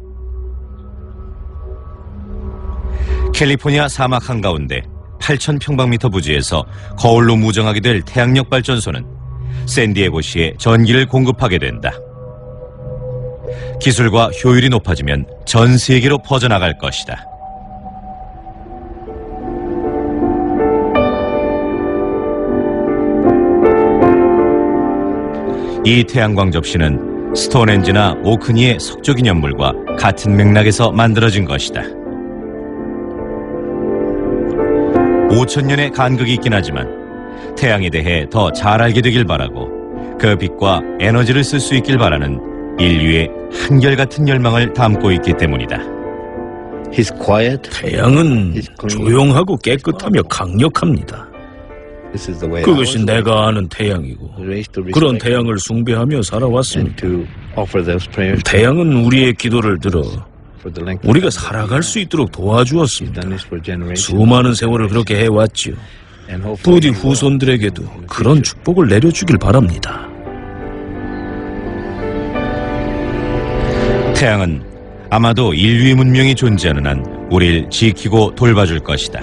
캘리포니아 사막 한가운데 8,000평방미터 부지에서 거울로 무정하게 될 태양력 발전소는 샌디에고시에 전기를 공급하게 된다. 기술과 효율이 높아지면 전 세계로 퍼져나갈 것이다. 이 태양광 접시는 스톤헨지나 오크니의 석조 기념물과 같은 맥락에서 만들어진 것이다. 5,000년의 간극이 있긴 하지만 태양에 대해 더 잘 알게 되길 바라고 그 빛과 에너지를 쓸 수 있길 바라는 인류의 한결같은 열망을 담고 있기 때문이다. 태양은 조용하고 깨끗하며 강력합니다. 그것이 내가 아는 태양이고 그런 태양을 숭배하며 살아왔습니다. 태양은 우리의 기도를 들어 우리가 살아갈 수 있도록 도와주었습니다. 수많은 세월을 그렇게 해왔지요. 부디 후손들에게도 그런 축복을 내려주길 바랍니다. 태양은 아마도 인류의 문명이 존재하는 한 우리를 지키고 돌봐줄 것이다.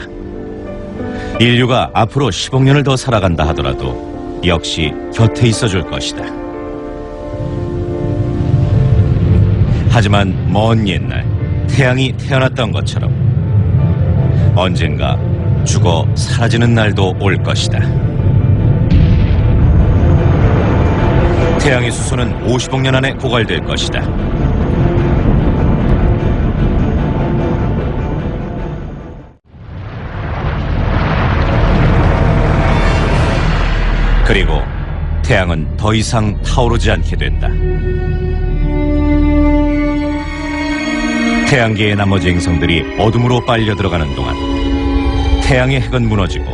인류가 앞으로 10억 년을 더 살아간다 하더라도 역시 곁에 있어줄 것이다. 하지만 먼 옛날 태양이 태어났던 것처럼 언젠가 죽어 사라지는 날도 올 것이다. 태양의 수소는 50억 년 안에 고갈될 것이다. 그리고 태양은 더 이상 타오르지 않게 된다. 태양계의 나머지 행성들이 어둠으로 빨려 들어가는 동안 태양의 핵은 무너지고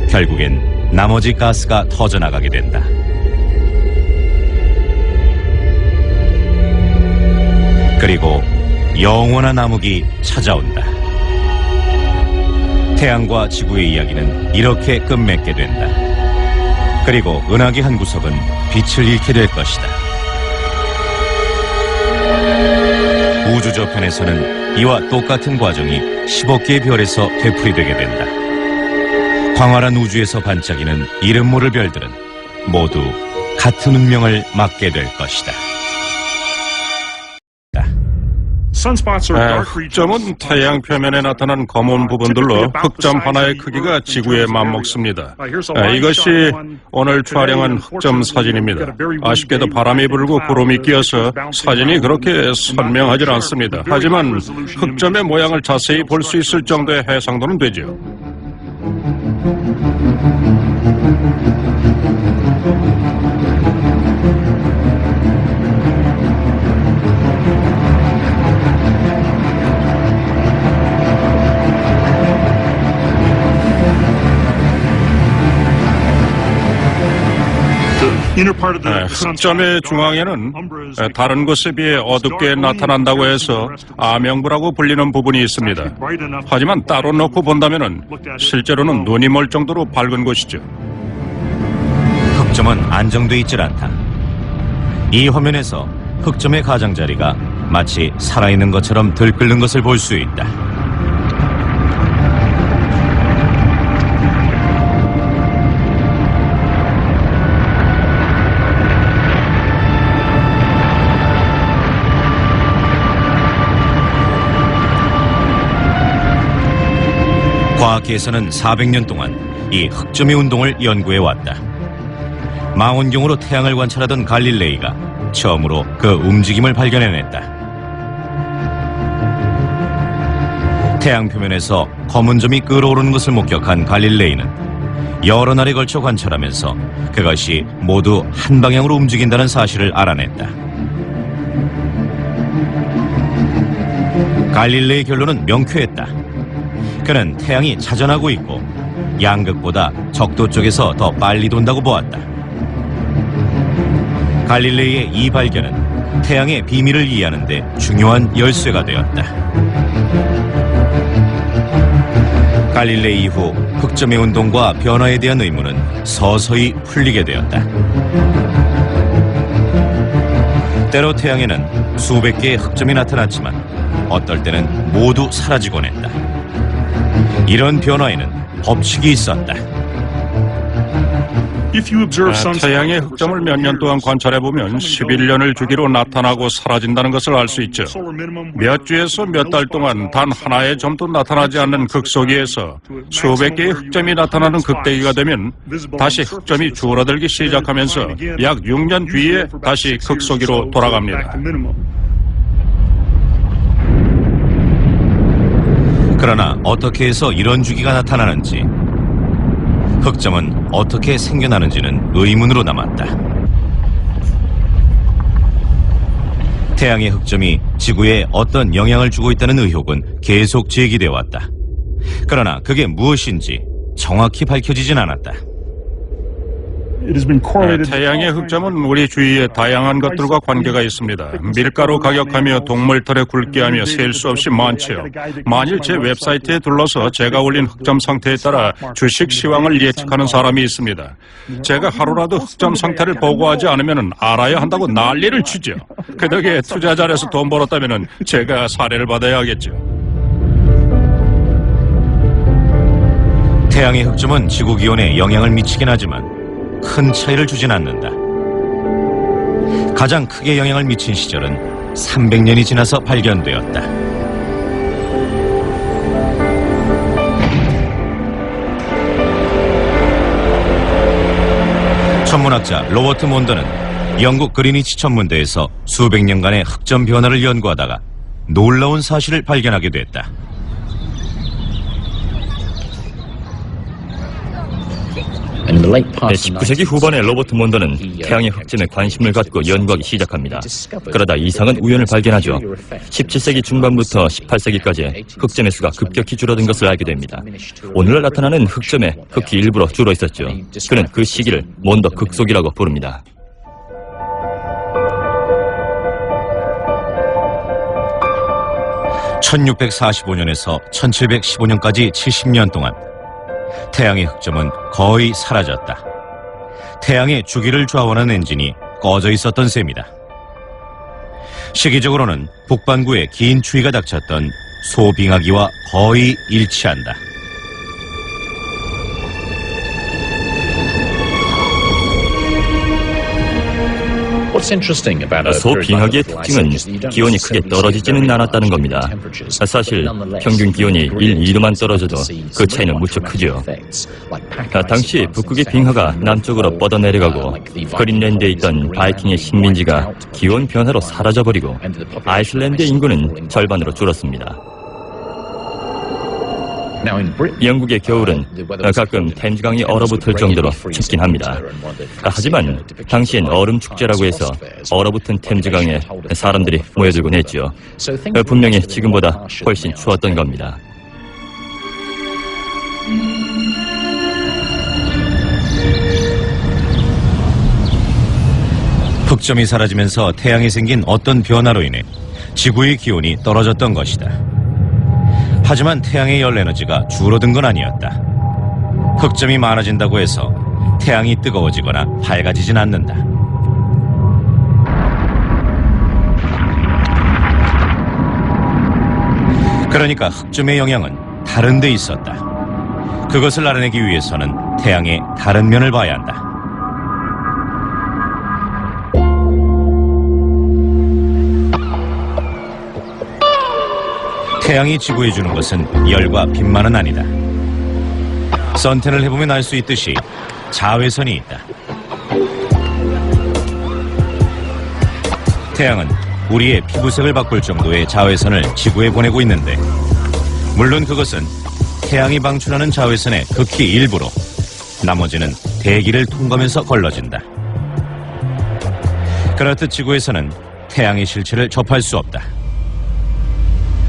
결국엔 나머지 가스가 터져나가게 된다. 그리고 영원한 암흑이 찾아온다. 태양과 지구의 이야기는 이렇게 끝맺게 된다. 그리고 은하계 한 구석은 빛을 잃게 될 것이다. 우주 저편에서는 이와 똑같은 과정이 10억 개의 별에서 되풀이되게 된다. 광활한 우주에서 반짝이는 이름 모를 별들은 모두 같은 운명을 맞게 될 것이다. 흑점은 태양 표면에 나타난 검은 부분들로 흑점 하나의 크기가 지구에 맞먹습니다. 이것이 오늘 촬영한 흑점 사진입니다. 아쉽게도 바람이 불고 구름이 끼어서 사진이 그렇게 선명하지 않습니다. 하지만 흑점의 모양을 자세히 볼 수 있을 정도의 해상도는 되죠. 흑점의 중앙에는 다른 곳에 비해 어둡게 나타난다고 해서 아명부라고 불리는 부분이 있습니다. 하지만 따로 놓고 본다면 실제로는 눈이 멀 정도로 밝은 곳이죠. 흑점은 안정돼 있질 않다. 이 화면에서 흑점의 가장자리가 마치 살아있는 것처럼 들끓는 것을 볼 수 있다. 과학계에서는 400년 동안 이 흑점의 운동을 연구해 왔다. 망원경으로 태양을 관찰하던 갈릴레이가 처음으로 그 움직임을 발견해냈다. 태양 표면에서 검은 점이 끓어오르는 것을 목격한 갈릴레이는 여러 날에 걸쳐 관찰하면서 그것이 모두 한 방향으로 움직인다는 사실을 알아냈다. 갈릴레이의 결론은 명쾌했다. 그는 태양이 자전하고 있고 양극보다 적도 쪽에서 더 빨리 돈다고 보았다. 갈릴레이의 이 발견은 태양의 비밀을 이해하는 데 중요한 열쇠가 되었다. 갈릴레이 이후 흑점의 운동과 변화에 대한 의문은 서서히 풀리게 되었다. 때로 태양에는 수백 개의 흑점이 나타났지만 어떨 때는 모두 사라지곤 했다. 이런 변화에는 법칙이 있었다. 태양의 흑점을 몇 년 동안 관찰해보면 11년을 주기로 나타나고 사라진다는 것을 알 수 있죠. 몇 주에서 몇 달 동안 단 하나의 점도 나타나지 않는 극소기에서 수백 개의 흑점이 나타나는 극대기가 되면 다시 흑점이 줄어들기 시작하면서 약 6년 뒤에 다시 극소기로 돌아갑니다. 그러나 어떻게 해서 이런 주기가 나타나는지, 흑점은 어떻게 생겨나는지는 의문으로 남았다. 태양의 흑점이 지구에 어떤 영향을 주고 있다는 의혹은 계속 제기되어 왔다. 그러나 그게 무엇인지 정확히 밝혀지진 않았다. 태양의 흑점은 우리 주위의 다양한 것들과 관계가 있습니다. 밀가루 가격하며 동물털에 굵게 하며 셀 수 없이 많지요. 만일 제 웹사이트에 둘러서 제가 올린 흑점 상태에 따라 주식 시황을 예측하는 사람이 있습니다. 제가 하루라도 흑점 상태를 보고하지 않으면 알아야 한다고 난리를 치죠. 그 덕에 투자 잘해서 돈 벌었다면 제가 사례를 받아야 하겠죠. 태양의 흑점은 지구 기온에 영향을 미치긴 하지만 큰 차이를 주진 않는다. 가장 크게 영향을 미친 시절은 300년이 지나서 발견되었다. 천문학자 로버트 몬더는 영국 그리니치 천문대에서 수백 년간의 흑점 변화를 연구하다가 놀라운 사실을 발견하게 됐다. 19세기 후반에 로버트 몬더는 태양의 흑점에 관심을 갖고 연구하기 시작합니다. 그러다 이상한 우연을 발견하죠. 17세기 중반부터 18세기까지 흑점의 수가 급격히 줄어든 것을 알게 됩니다. 오늘날 나타나는 흑점에 흑이 일부러 줄어 있었죠. 그는 그 시기를 몬더 극소기라고 부릅니다. (1645년에서 1715년까지) 70년 동안 태양의 흑점은 거의 사라졌다. 태양의 주기를 좌우하는 엔진이 꺼져 있었던 셈이다. 시기적으로는 북반구에 긴 추위가 닥쳤던 소빙하기와 거의 일치한다. 소빙하기의 특징은 기온이 크게 떨어지지는 않았다는 겁니다. 사실 평균 기온이 1, 2도만 떨어져도 그 차이는 무척 크죠. 당시 북극의 빙하가 남쪽으로 뻗어내려가고 그린랜드에 있던 바이킹의 식민지가 기온 변화로 사라져버리고 아이슬란드의 인구는 절반으로 줄었습니다. 영국의 겨울은 가끔 템즈강이 얼어붙을 정도로 춥긴 합니다. 하지만 당시엔 얼음 축제라고 해서 얼어붙은 템즈강에 사람들이 모여들곤 했죠. 분명히 지금보다 훨씬 추웠던 겁니다. 흑점이 사라지면서 태양에 생긴 어떤 변화로 인해 지구의 기온이 떨어졌던 것이다. 하지만 태양의 열 에너지가 줄어든 건 아니었다. 흑점이 많아진다고 해서 태양이 뜨거워지거나 밝아지진 않는다. 그러니까 흑점의 영향은 다른 데 있었다. 그것을 알아내기 위해서는 태양의 다른 면을 봐야 한다. 태양이 지구에 주는 것은 열과 빛만은 아니다. 선텐을 해보면 알 수 있듯이 자외선이 있다. 태양은 우리의 피부색을 바꿀 정도의 자외선을 지구에 보내고 있는데, 물론 그것은 태양이 방출하는 자외선의 극히 일부로 나머지는 대기를 통과하면서 걸러진다. 그렇듯 지구에서는 태양의 실체를 접할 수 없다.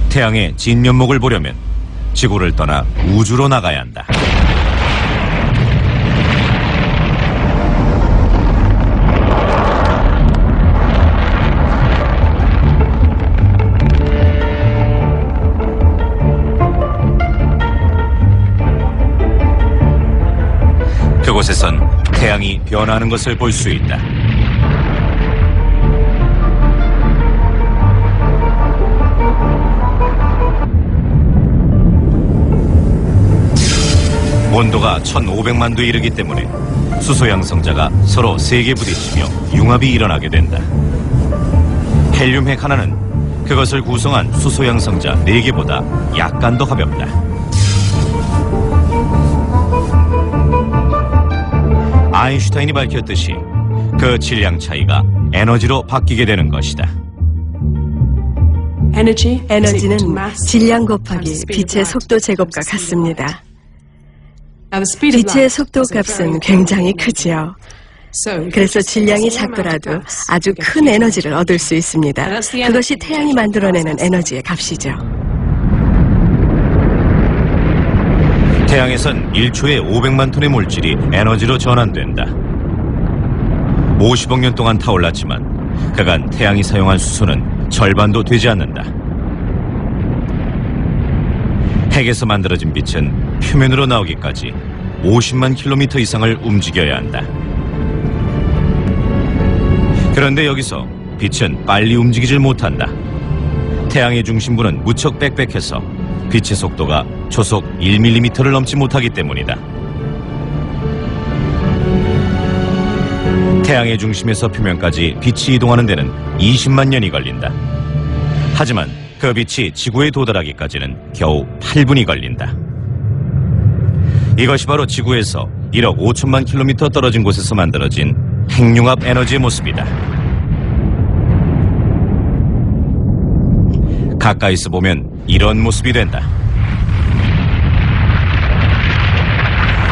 태양의 진면목을 보려면 지구를 떠나 우주로 나가야 한다. 그곳에선 태양이 변하는 것을 볼 수 있다. 온도가 1500만 도에 이르기 때문에 수소 양성자가 서로 세게 부딪히며 융합이 일어나게 된다. 헬륨 핵 하나는 그것을 구성한 수소 양성자 4개보다 약간 더 가볍다. 아인슈타인이 밝혔듯이 그 질량 차이가 에너지로 바뀌게 되는 것이다. 에너지는 질량 곱하기 빛의 속도 제곱과 같습니다. 빛의 속도 값은 굉장히 크지요. 그래서 질량이 작더라도 아주 큰 에너지를 얻을 수 있습니다. 그것이 태양이 만들어내는 에너지의 값이죠. 태양에선 1초에 500만 톤의 물질이 에너지로 전환된다. 50억 년 동안 타올랐지만 그간 태양이 사용한 수소는 절반도 되지 않는다. 핵에서 만들어진 빛은 표면으로 나오기까지 50만 킬로미터 이상을 움직여야 한다. 그런데 여기서 빛은 빨리 움직이질 못한다. 태양의 중심부는 무척 빽빽해서 빛의 속도가 초속 1mm를 넘지 못하기 때문이다. 태양의 중심에서 표면까지 빛이 이동하는 데는 20만 년이 걸린다. 하지만 그 빛이 지구에 도달하기까지는 겨우 8분이 걸린다. 이것이 바로 지구에서 1억 5천만 킬로미터 떨어진 곳에서 만들어진 핵융합 에너지의 모습이다. 가까이서 보면 이런 모습이 된다.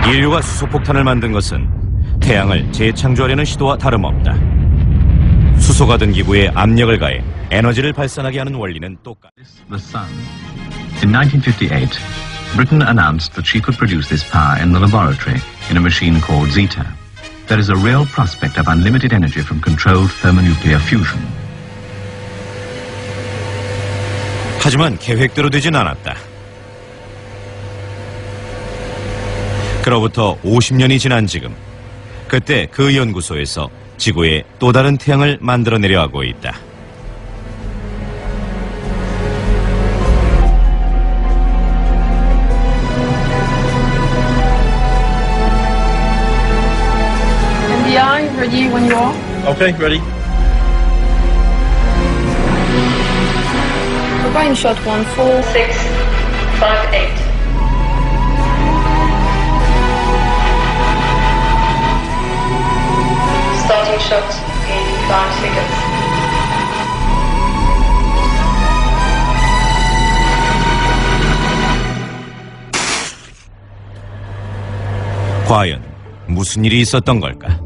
인류가 수소폭탄을 만든 것은 태양을 재창조하려는 시도와 다름없다. 수소가 든 기구에 압력을 가해 에너지를 발산하게 하는 원리는 똑같다. The sun. In 1958, Britain announced that she could produce this power in the laboratory in a machine called Zeta. There is a real prospect of unlimited energy from controlled thermonuclear fusion. 하지만 계획대로 되진 않았다. 그로부터 50년이 지난 지금, 그때 그 연구소에서 지구에 또 다른 태양을 만들어내려 하고 있다. NBI, ready when you are. Okay, ready. Brain shot 14658. Starting shot in 5 seconds. 과연 무슨 일이 있었던 걸까?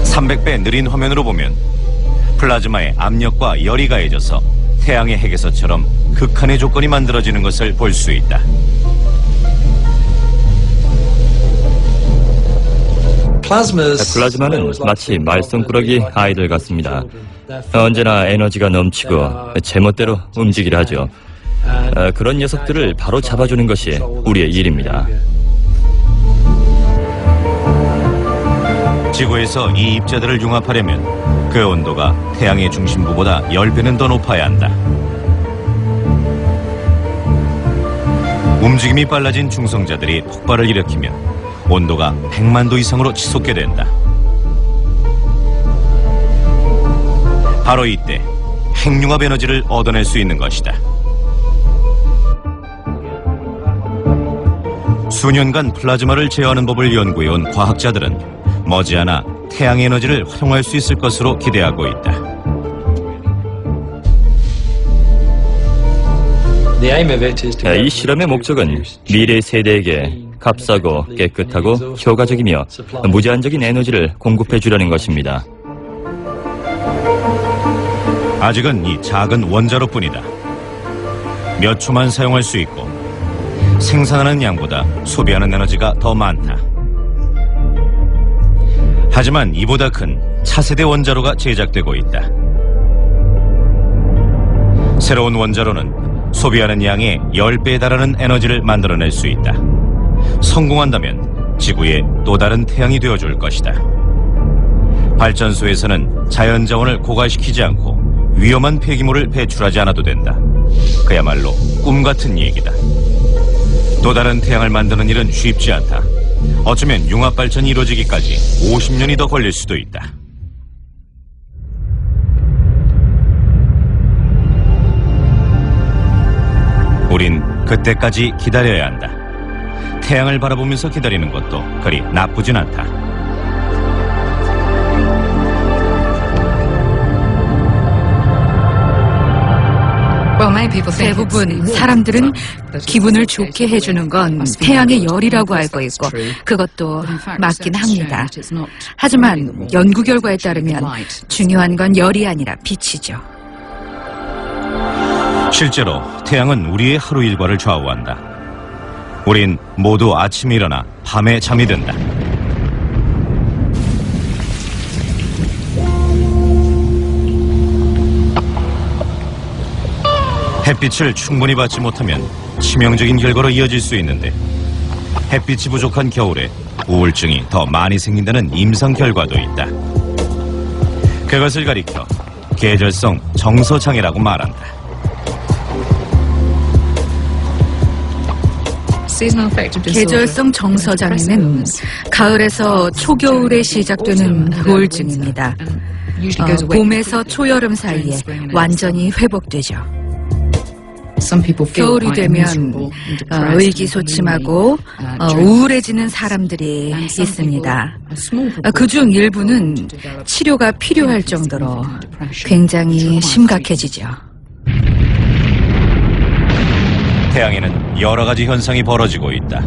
300배 느린 화면으로 보면 플라즈마의 압력과 열이 가해져서 태양의 핵에서처럼 극한의 조건이 만들어지는 것을 볼 수 있다. 플라즈마는 마치 말썽꾸러기 아이들 같습니다. 언제나 에너지가 넘치고 제멋대로 움직이려 하죠. 그런 녀석들을 바로 잡아주는 것이 우리의 일입니다. 지구에서 이 입자들을 융합하려면 그 온도가 태양의 중심부보다 10배는 더 높아야 한다. 움직임이 빨라진 중성자들이 폭발을 일으키면 온도가 100만 도 이상으로 치솟게 된다. 바로 이때 핵융합 에너지를 얻어낼 수 있는 것이다. 수년간 플라즈마를 제어하는 법을 연구해온 과학자들은 머지않아 태양의 에너지를 활용할 수 있을 것으로 기대하고 있다. 이 실험의 목적은 미래 세대에게 값싸고 깨끗하고 효과적이며 무제한적인 에너지를 공급해 주려는 것입니다. 아직은 이 작은 원자로뿐이다. 몇 초만 사용할 수 있고 생산하는 양보다 소비하는 에너지가 더 많다. 하지만 이보다 큰 차세대 원자로가 제작되고 있다. 새로운 원자로는 소비하는 양의 10배에 달하는 에너지를 만들어낼 수 있다. 성공한다면 지구에 또 다른 태양이 되어줄 것이다. 발전소에서는 자연자원을 고갈시키지 않고 위험한 폐기물을 배출하지 않아도 된다. 그야말로 꿈 같은 얘기다. 또 다른 태양을 만드는 일은 쉽지 않다. 어쩌면 융합 발전이 이루어지기까지 50년이 더 걸릴 수도 있다. 우린 그때까지 기다려야 한다. 태양을 바라보면서 기다리는 것도 그리 나쁘진 않다. 대부분 사람들은 기분을 좋게 해주는 건 태양의 열이라고 알고 있고 그것도 맞긴 합니다. 하지만 연구 결과에 따르면 중요한 건 열이 아니라 빛이죠. 실제로 태양은 우리의 하루 일과를 좌우한다. 우린 모두 아침에 일어나 밤에 잠이 든다. 햇빛을 충분히 받지 못하면 치명적인 결과로 이어질 수 있는데 햇빛이 부족한 겨울에 우울증이 더 많이 생긴다는 임상 결과도 있다. 그것을 가리켜 계절성 정서장애라고 말한다. 계절성 정서장애는 가을에서 초겨울에 시작되는 우울증입니다. 봄에서 초여름 사이에 완전히 회복되죠. 겨울이 되면 의기소침하고 우울해지는 사람들이 있습니다. 그중 일부는 치료가 필요할 정도로 굉장히 심각해지죠. 태양에는 여러 가지 현상이 벌어지고 있다.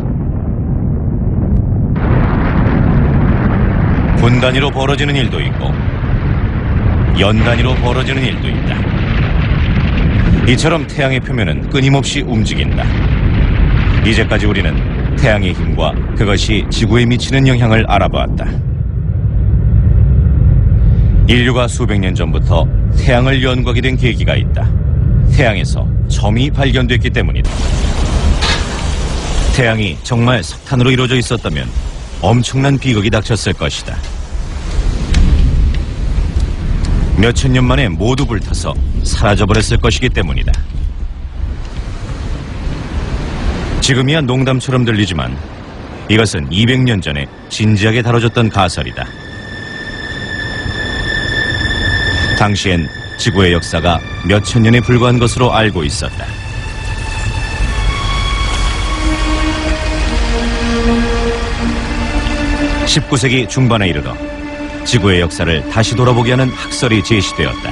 분 단위로 벌어지는 일도 있고 연 단위로 벌어지는 일도 있다. 이처럼 태양의 표면은 끊임없이 움직인다. 이제까지 우리는 태양의 힘과 그것이 지구에 미치는 영향을 알아보았다. 인류가 수백 년 전부터 태양을 연구하게 된 계기가 있다. 태양에서 점이 발견됐기 때문이다. 태양이 정말 석탄으로 이루어져 있었다면 엄청난 비극이 닥쳤을 것이다. 몇천 년 만에 모두 불타서 사라져버렸을 것이기 때문이다. 지금이야 농담처럼 들리지만 이것은 200년 전에 진지하게 다뤄졌던 가설이다. 당시엔 지구의 역사가 몇천 년에 불과한 것으로 알고 있었다. (19세기) 중반에 이르러 지구의 역사를 다시 돌아보게 하는 학설이 제시되었다.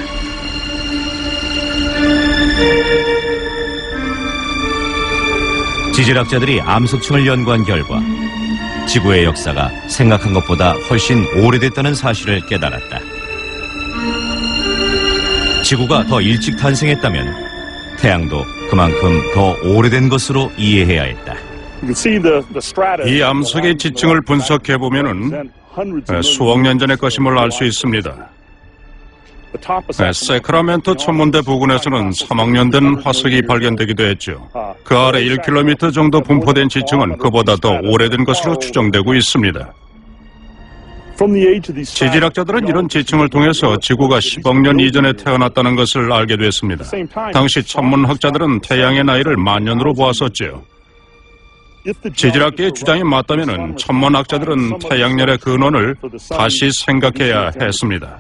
지질학자들이 암석층을 연구한 결과 지구의 역사가 생각한 것보다 훨씬 오래됐다는 사실을 깨달았다. 지구가 더 일찍 탄생했다면 태양도 그만큼 더 오래된 것으로 이해해야 했다. 이 암석의 지층을 분석해보면 수억 년 전의 것임을 알 수 있습니다. 세크라멘토 천문대 부근에서는 3억 년 된 화석이 발견되기도 했죠. 그 아래 1km 정도 분포된 지층은 그보다 더 오래된 것으로 추정되고 있습니다. 지질학자들은 이런 지층을 통해서 지구가 10억 년 이전에 태어났다는 것을 알게 됐습니다. 당시 천문학자들은 태양의 나이를 만년으로 보았었죠. 지질학계의 주장이 맞다면 천문학자들은 태양열의 근원을 다시 생각해야 했습니다.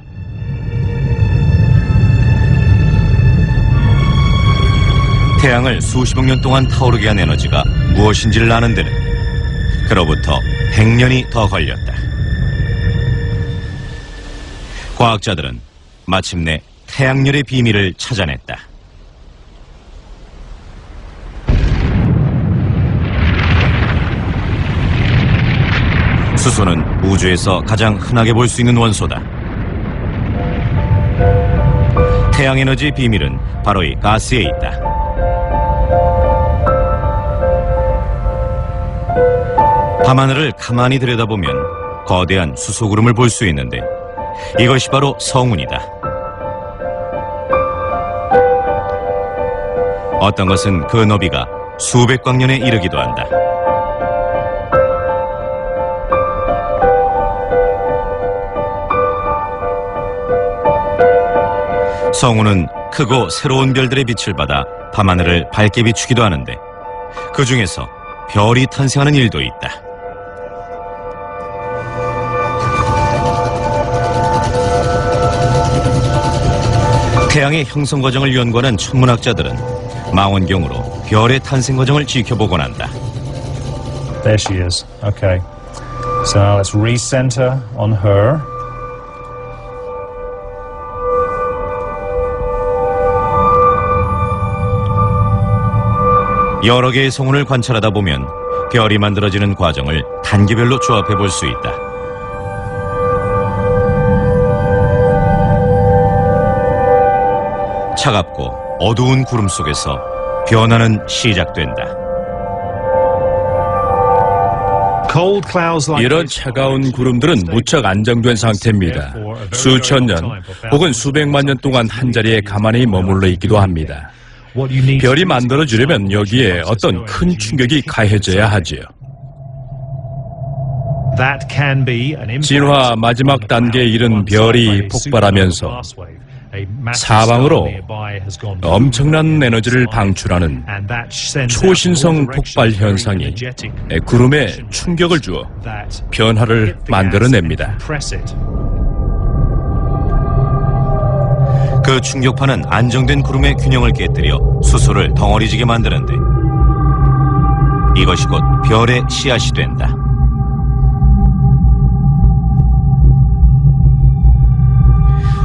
태양을 수십억 년 동안 타오르게 한 에너지가 무엇인지를 아는 데는 그로부터 100년이 더 걸렸다. 과학자들은 마침내 태양열의 비밀을 찾아냈다. 수소는 우주에서 가장 흔하게 볼 수 있는 원소다. 태양 에너지의 비밀은 바로 이 가스에 있다. 밤하늘을 가만히 들여다보면 거대한 수소 구름을 볼 수 있는데 이것이 바로 성운이다. 어떤 것은 그 너비가 수백 광년에 이르기도 한다. 성운은 크고 새로운 별들의 빛을 받아 밤하늘을 밝게 비추기도 하는데 그 중에서 별이 탄생하는 일도 있다. 태양의 형성 과정을 연구하는 천문학자들은 망원경으로 별의 탄생 과정을 지켜보곤 한다. There she is. Okay. So let's recenter on her. 여러 개의 성운을 관찰하다 보면 별이 만들어지는 과정을 단계별로 조합해 볼 수 있다. 차갑고 어두운 구름 속에서 변화는 시작된다. 이런 차가운 구름들은 무척 안정된 상태입니다. 수천 년 혹은 수백만 년 동안 한자리에 가만히 머물러 있기도 합니다. 별이 만들어지려면 여기에 어떤 큰 충격이 가해져야 하지요. 진화 마지막 단계에 이른 별이 폭발하면서 사방으로 엄청난 에너지를 방출하는 초신성 폭발 현상이 구름에 충격을 주어 변화를 만들어냅니다. 그 충격파는 안정된 구름의 균형을 깨뜨려 수소를 덩어리지게 만드는데 이것이 곧 별의 씨앗이 된다.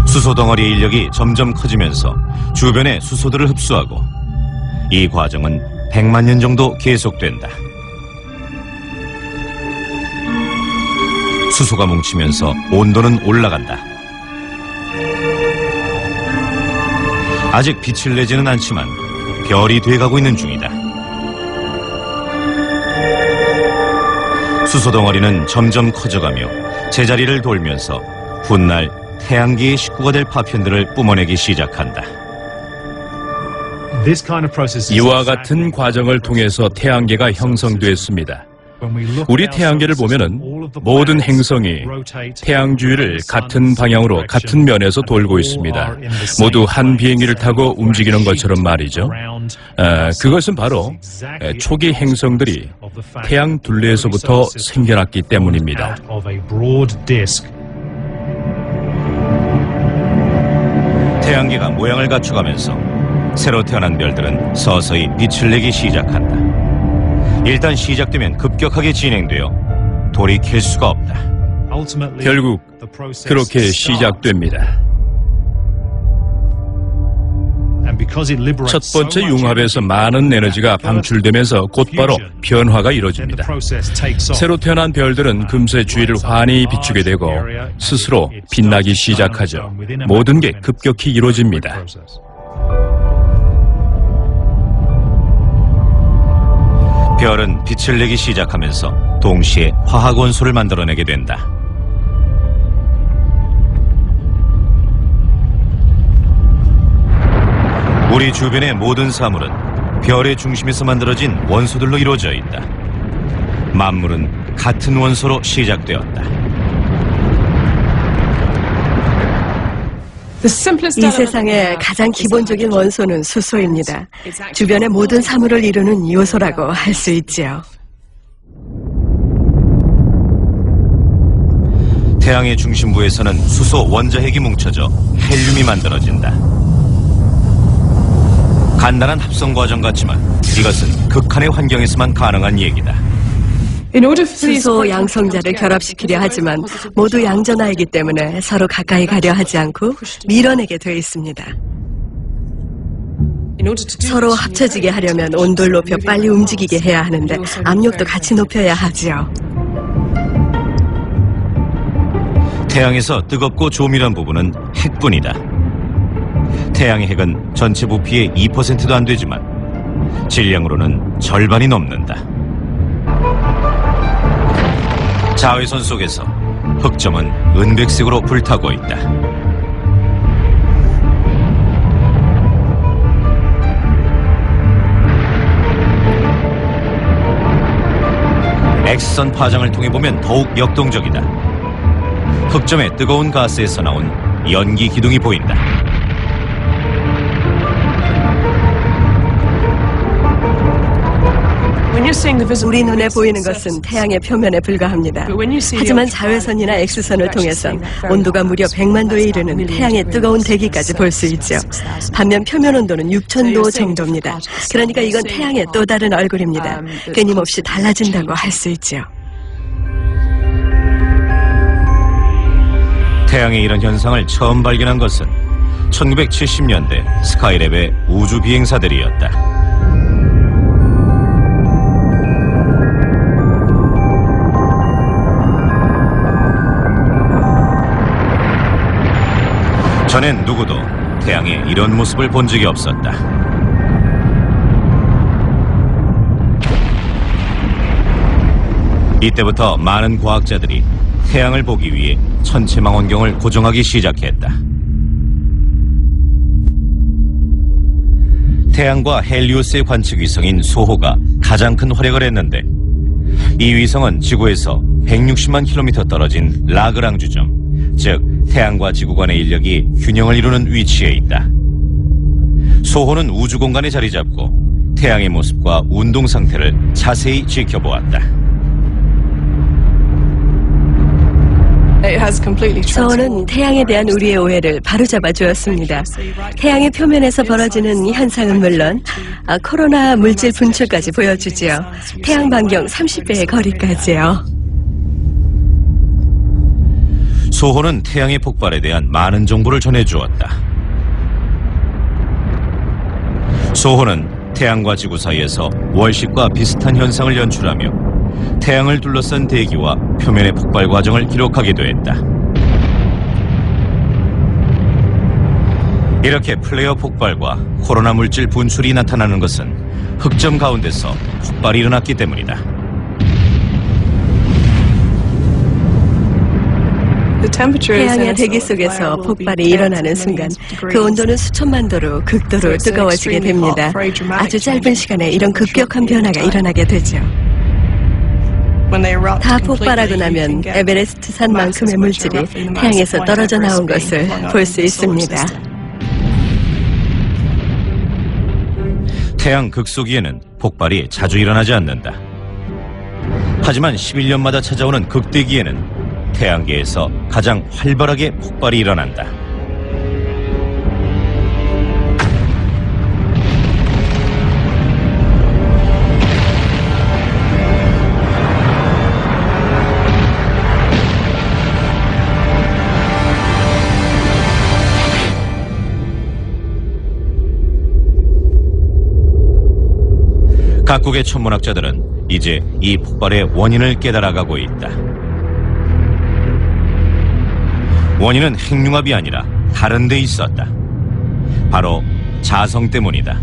수소 덩어리의 인력이 점점 커지면서 주변의 수소들을 흡수하고 이 과정은 100만 년 정도 계속된다. 수소가 뭉치면서 온도는 올라간다. 아직 빛을 내지는 않지만 별이 돼가고 있는 중이다. 수소 덩어리는 점점 커져가며 제자리를 돌면서 훗날 태양계의 식구가 될 파편들을 뿜어내기 시작한다. 이와 같은 과정을 통해서 태양계가 형성됐습니다. 우리 태양계를 보면은 모든 행성이 태양 주위를 같은 방향으로 같은 면에서 돌고 있습니다. 모두 한 비행기를 타고 움직이는 것처럼 말이죠. 그것은 바로 초기 행성들이 태양 둘레에서부터 생겨났기 때문입니다. 태양계가 모양을 갖춰가면서 새로 태어난 별들은 서서히 빛을 내기 시작한다. 일단 시작되면 급격하게 진행되어 돌이킬 수가 없다. 결국 그렇게 시작됩니다. 첫 번째 융합에서 많은 에너지가 방출되면서 곧바로 변화가 이루어집니다. 새로 태어난 별들은 금세 주위를 환히 비추게 되고 스스로 빛나기 시작하죠. 모든 게 급격히 이루어집니다. 별은 빛을 내기 시작하면서 동시에 화학 원소를 만들어내게 된다. 우리 주변의 모든 사물은 별의 중심에서 만들어진 원소들로 이루어져 있다. 만물은 같은 원소로 시작되었다. 이 세상의 가장 기본적인 원소는 수소입니다. 주변의 모든 사물을 이루는 요소라고 할 수 있지요. 태양의 중심부에서는 수소 원자핵이 뭉쳐져 헬륨이 만들어진다. 간단한 합성 과정 같지만 이것은 극한의 환경에서만 가능한 얘기다. 수소 양성자를 결합시키려 하지만 모두 양전하이기 때문에 서로 가까이 가려 하지 않고 밀어내게 돼 있습니다. 서로 합쳐지게 하려면 온도를 높여 빨리 움직이게 해야 하는데 압력도 같이 높여야 하지요. 태양에서 뜨겁고 조밀한 부분은 핵뿐이다. 태양의 핵은 전체 부피의 2%도 안 되지만 질량으로는 절반이 넘는다. 자외선 속에서 흑점은 은백색으로 불타고 있다. X선 파장을 통해 보면 더욱 역동적이다. 흑점의 뜨거운 가스에서 나온 연기 기둥이 보인다. 우리 눈에 보이는 것은 태양의 표면에 불과합니다. 하지만 자외선이나 X선을 통해선 온도가 무려 100만 도에 이르는 태양의 뜨거운 대기까지 볼 수 있죠. 반면 표면 온도는 6,000도 정도입니다. 그러니까 이건 태양의 또 다른 얼굴입니다. 끊임없이 달라진다고 할 수 있죠. 태양의 이런 현상을 처음 발견한 것은 1970년대 스카이랩의 우주 비행사들이었다. 전엔 누구도 태양의 이런 모습을 본 적이 없었다. 이때부터 많은 과학자들이 태양을 보기 위해 천체망원경을 고정하기 시작했다. 태양과 헬리오스의 관측 위성인 소호가 가장 큰 활약을 했는데 이 위성은 지구에서 160만 킬로미터 떨어진 라그랑주점, 즉 태양과 지구 간의 인력이 균형을 이루는 위치에 있다. 소호는 우주 공간에 자리 잡고 태양의 모습과 운동 상태를 자세히 지켜보았다. 소호는 태양에 대한 우리의 오해를 바로잡아 주었습니다. 태양의 표면에서 벌어지는 현상은 물론 코로나 물질 분출까지 보여주지요. 태양 반경 30배의 거리까지요. 소호는 태양의 폭발에 대한 많은 정보를 전해주었다. 소호는 태양과 지구 사이에서 월식과 비슷한 현상을 연출하며 태양을 둘러싼 대기와 표면의 폭발 과정을 기록하기도 했다. 이렇게 플레어 폭발과 코로나 물질 분출이 나타나는 것은 흑점 가운데서 폭발이 일어났기 때문이다. 태양의 대기 속에서 폭발이 일어나는 순간 그 온도는 수천만 도로 극도로 뜨거워지게 됩니다. 아주 짧은 시간에 이런 급격한 변화가 일어나게 되죠. 다 폭발하고 나면 에베레스트 산만큼의 물질이 태양에서 떨어져 나온 것을 볼 수 있습니다. 태양 극소기에는 폭발이 자주 일어나지 않는다. 하지만 11년마다 찾아오는 극대기에는 태양계에서 가장 활발하게 폭발이 일어난다. 각국의 천문학자들은 이제 이 폭발의 원인을 깨달아가고 있다. 원인은 핵융합이 아니라 다른 데 있었다. 바로 자성 때문이다.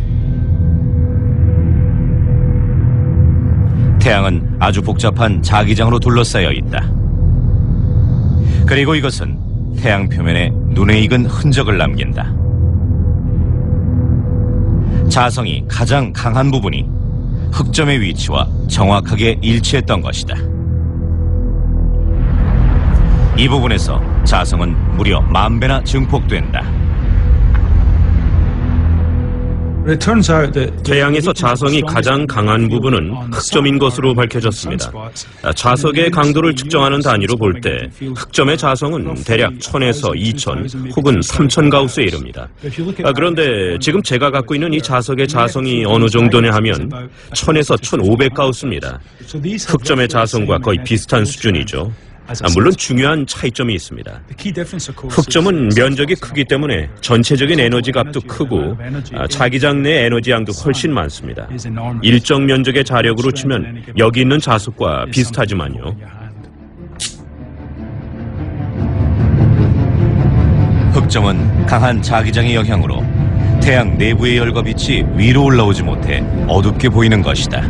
태양은 아주 복잡한 자기장으로 둘러싸여 있다. 그리고 이것은 태양 표면에 눈에 익은 흔적을 남긴다. 자성이 가장 강한 부분이 흑점의 위치와 정확하게 일치했던 것이다. 이 부분에서 자성은 무려 10,000배나 증폭된다. 태양에서 자성이 가장 강한 부분은 흑점인 것으로 밝혀졌습니다. 자석의 강도를 측정하는 단위로 볼 때 흑점의 자성은 대략 1000에서 2000 혹은 3000 가우스에 이릅니다. 그런데 지금 제가 갖고 있는 이 자석의 자성이 어느 정도냐 하면 1000에서 1500 가우스입니다. 흑점의 자성과 거의 비슷한 수준이죠. 물론 중요한 차이점이 있습니다. 흑점은 면적이 크기 때문에 전체적인 에너지 값도 크고 자기장 내 에너지 양도 훨씬 많습니다. 일정 면적의 자력으로 치면 여기 있는 자석과 비슷하지만요. 흑점은 강한 자기장의 영향으로 태양 내부의 열과 빛이 위로 올라오지 못해 어둡게 보이는 것이다.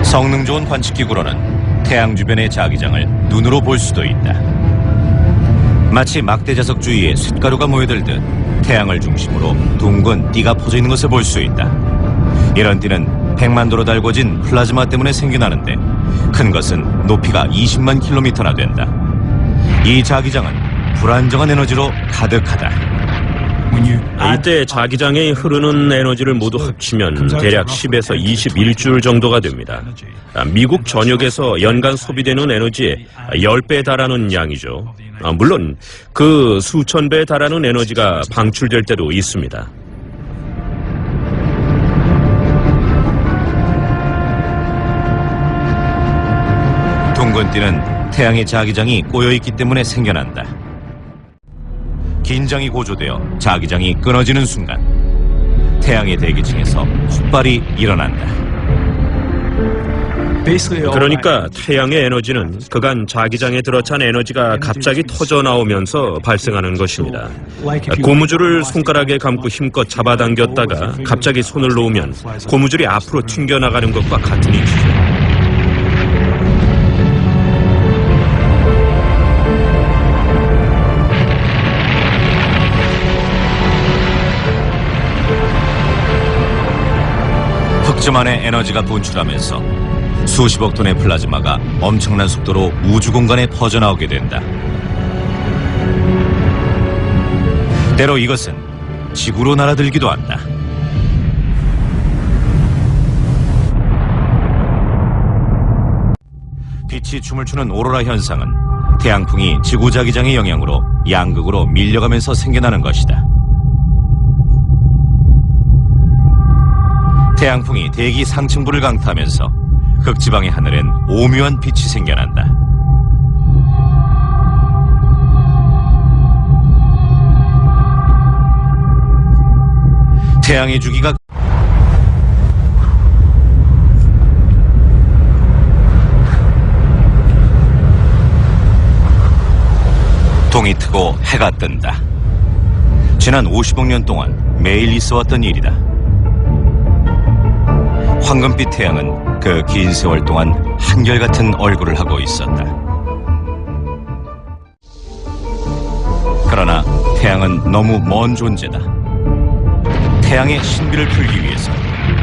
성능 좋은 관측기구로는 태양 주변의 자기장을 눈으로 볼 수도 있다. 마치 막대자석 주위에 쇳가루가 모여들듯 태양을 중심으로 둥근 띠가 퍼져 있는 것을 볼 수 있다. 이런 띠는 100만 도로 달궈진 플라즈마 때문에 생겨나는데 큰 것은 높이가 20만 킬로미터나 된다. 이 자기장은 불안정한 에너지로 가득하다. 이때 자기장에 흐르는 에너지를 모두 합치면 대략 10에서 21줄 정도가 됩니다. 미국 전역에서 연간 소비되는 에너지의 10배에 달하는 양이죠. 물론 그 수천 배에 달하는 에너지가 방출될 때도 있습니다. 둥근 띠는 태양의 자기장이 꼬여있기 때문에 생겨난다. 긴장이 고조되어 자기장이 끊어지는 순간 태양의 대기층에서 폭발이 일어난다. 그러니까 태양의 에너지는 그간 자기장에 들어찬 에너지가 갑자기 터져 나오면서 발생하는 것입니다. 고무줄을 손가락에 감고 힘껏 잡아당겼다가 갑자기 손을 놓으면 고무줄이 앞으로 튕겨나가는 것과 같은 이치죠. 흑점 안에 에너지가 분출하면서 수십억 톤의 플라즈마가 엄청난 속도로 우주 공간에 퍼져나오게 된다. 때로 이것은 지구로 날아들기도 한다. 빛이 춤을 추는 오로라 현상은 태양풍이 지구 자기장의 영향으로 양극으로 밀려가면서 생겨나는 것이다. 태양풍이 대기 상층부를 강타하면서 극지방의 하늘엔 오묘한 빛이 생겨난다. 태양의 주기가 동이 트고 해가 뜬다. 지난 50억 년 동안 매일 있어왔던 일이다. 황금빛 태양은 그 긴 세월 동안 한결같은 얼굴을 하고 있었다. 그러나 태양은 너무 먼 존재다. 태양의 신비를 풀기 위해서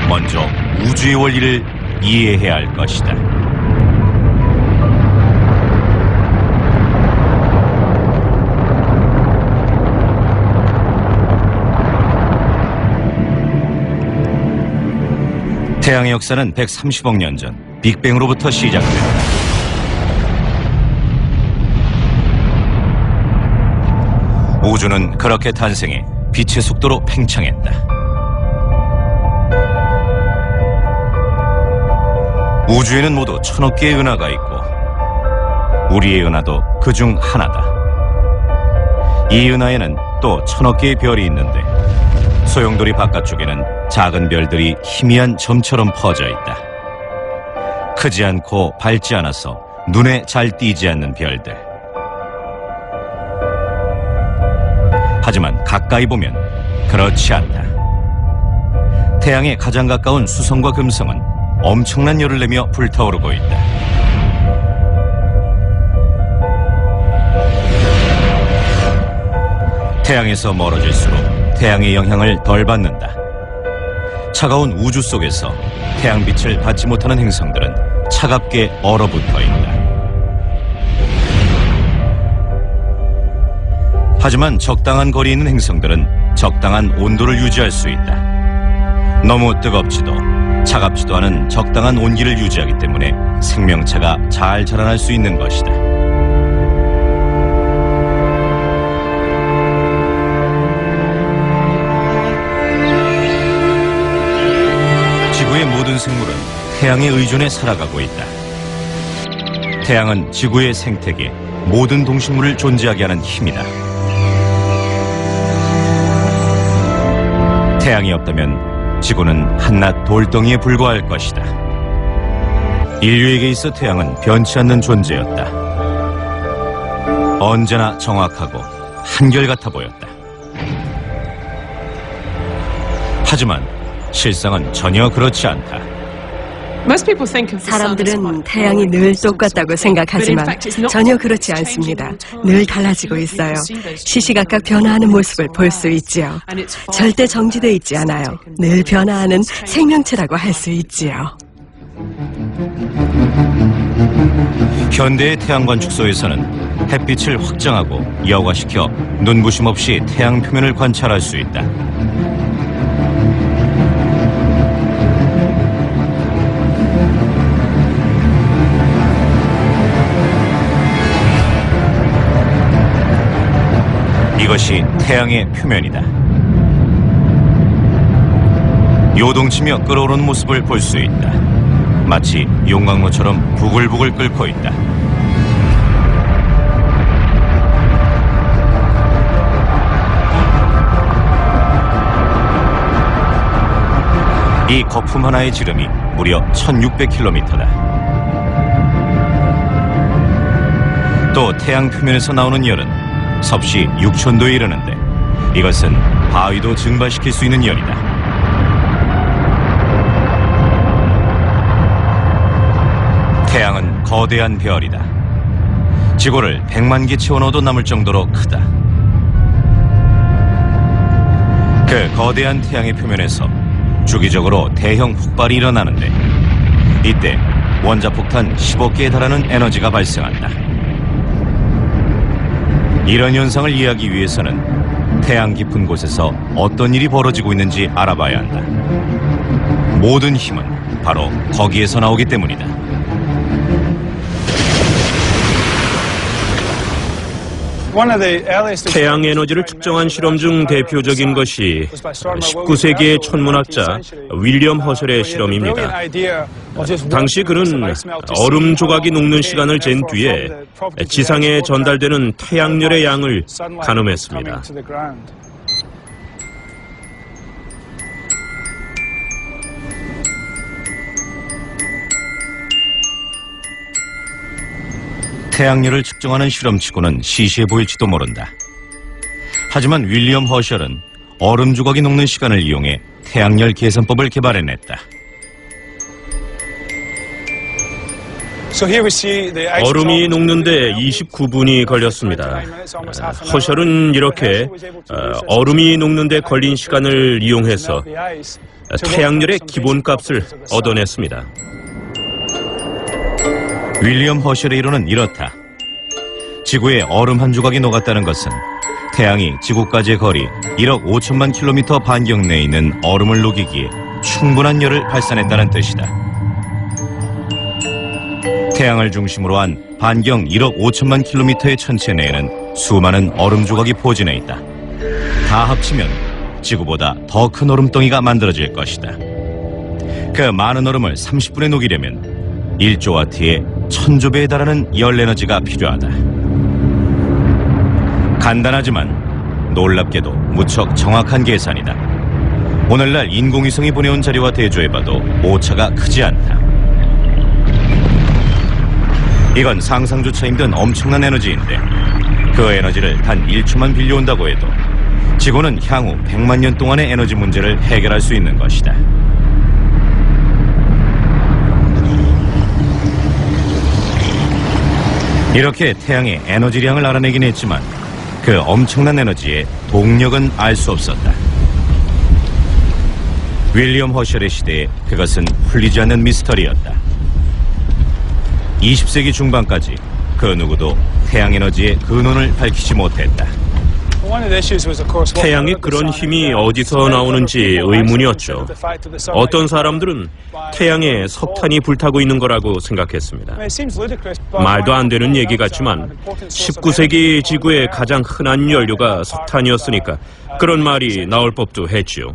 먼저 우주의 원리를 이해해야 할 것이다. 태양의 역사는 130억 년 전 빅뱅으로부터 시작된다. 우주는 그렇게 탄생해 빛의 속도로 팽창했다. 우주에는 모두 1000억 개의 은하가 있고 우리의 은하도 그중 하나다. 이 은하에는 또 1000억 개의 별이 있는데 소용돌이 바깥쪽에는 작은 별들이 희미한 점처럼 퍼져 있다. 크지 않고 밝지 않아서 눈에 잘 띄지 않는 별들. 하지만 가까이 보면 그렇지 않다. 태양에 가장 가까운 수성과 금성은 엄청난 열을 내며 불타오르고 있다. 태양에서 멀어질수록 태양의 영향을 덜 받는다. 차가운 우주 속에서 태양빛을 받지 못하는 행성들은 차갑게 얼어붙어 있다. 하지만 적당한 거리에 있는 행성들은 적당한 온도를 유지할 수 있다. 너무 뜨겁지도 차갑지도 않은 적당한 온기를 유지하기 때문에 생명체가 잘 자라날 수 있는 것이다. 지구의 모든 생물은 태양에 의존해 살아가고 있다. 태양은 지구의 생태계, 모든 동식물을 존재하게 하는 힘이다. 태양이 없다면 지구는 한낱 돌덩이에 불과할 것이다. 인류에게 있어 태양은 변치 않는 존재였다. 언제나 정확하고 한결같아 보였다. 하지만 실상은 전혀 그렇지 않다. 사람들은 태양이 늘 똑같다고 생각하지만 전혀 그렇지 않습니다. 늘 달라지고 있어요. 시시각각 변화하는 모습을 볼 수 있지요. 절대 정지돼 있지 않아요. 늘 변화하는 생명체라고 할 수 있지요. 현대의 태양관 축소에서는 햇빛을 확장하고 여과시켜 눈부심 없이 태양 표면을 관찰할 수 있다. 이것이 태양의 표면이다. 요동치며 끓어오르는 모습을 볼 수 있다. 마치 용광로처럼 부글부글 끓고 있다. 이 거품 하나의 지름이 무려 1600km다. 또 태양 표면에서 나오는 열은 섭씨 6000도에 이르는데 이것은 바위도 증발시킬 수 있는 열이다. 태양은 거대한 별이다. 지구를 100만 개 채워넣어도 남을 정도로 크다. 그 거대한 태양의 표면에서 주기적으로 대형 폭발이 일어나는데 이때 원자폭탄 10억 개에 달하는 에너지가 발생한다. 이런 현상을 이해하기 위해서는 태양 깊은 곳에서 어떤 일이 벌어지고 있는지 알아봐야 한다. 모든 힘은 바로 거기에서 나오기 때문이다. 태양 에너지를 측정한 실험 중 대표적인 것이 19세기의 천문학자 윌리엄 허셀의 실험입니다. 당시 그는 얼음 조각이 녹는 시간을 잰 뒤에 지상에 전달되는 태양열의 양을 가늠했습니다. 태양열을 측정하는 실험치고는 시시해 보일지도 모른다. 하지만 윌리엄 허셜은 얼음 조각이 녹는 시간을 이용해 태양열 계산법을 개발해냈다. 얼음이 녹는데 29분이 걸렸습니다. 허셜은 이렇게 얼음이 녹는데 걸린 시간을 이용해서 태양열의 기본값을 얻어냈습니다. 윌리엄 허셜의 이론은 이렇다. 지구에 얼음 한 조각이 녹았다는 것은 태양이 지구까지의 거리 1억 5천만 킬로미터 반경 내에 있는 얼음을 녹이기에 충분한 열을 발산했다는 뜻이다. 태양을 중심으로 한 반경 1억 5천만 킬로미터의 천체 내에는 수많은 얼음 조각이 포진해 있다. 다 합치면 지구보다 더 큰 얼음덩이가 만들어질 것이다. 그 많은 얼음을 30분에 녹이려면 1조 와트의 1000조 배에 달하는 열 에너지가 필요하다. 간단하지만 놀랍게도 무척 정확한 계산이다. 오늘날 인공위성이 보내온 자료와 대조해봐도 오차가 크지 않다. 이건 상상조차 힘든 엄청난 에너지인데 그 에너지를 단 1초만 빌려온다고 해도 지구는 향후 100만 년 동안의 에너지 문제를 해결할 수 있는 것이다. 이렇게 태양의 에너지량을 알아내긴 했지만 그 엄청난 에너지의 동력은 알 수 없었다. 윌리엄 허셜의 시대에 그것은 풀리지 않는 미스터리였다. 20세기 중반까지 그 누구도 태양 에너지의 근원을 밝히지 못했다. 태양의 그런 힘이 어디서 나오는지 의문이었죠. 어떤 사람들은 태양에 석탄이 불타고 있는 거라고 생각했습니다. 말도 안 되는 얘기 같지만 19세기 지구의 가장 흔한 연료가 석탄이었으니까 그런 말이 나올 법도 했지요.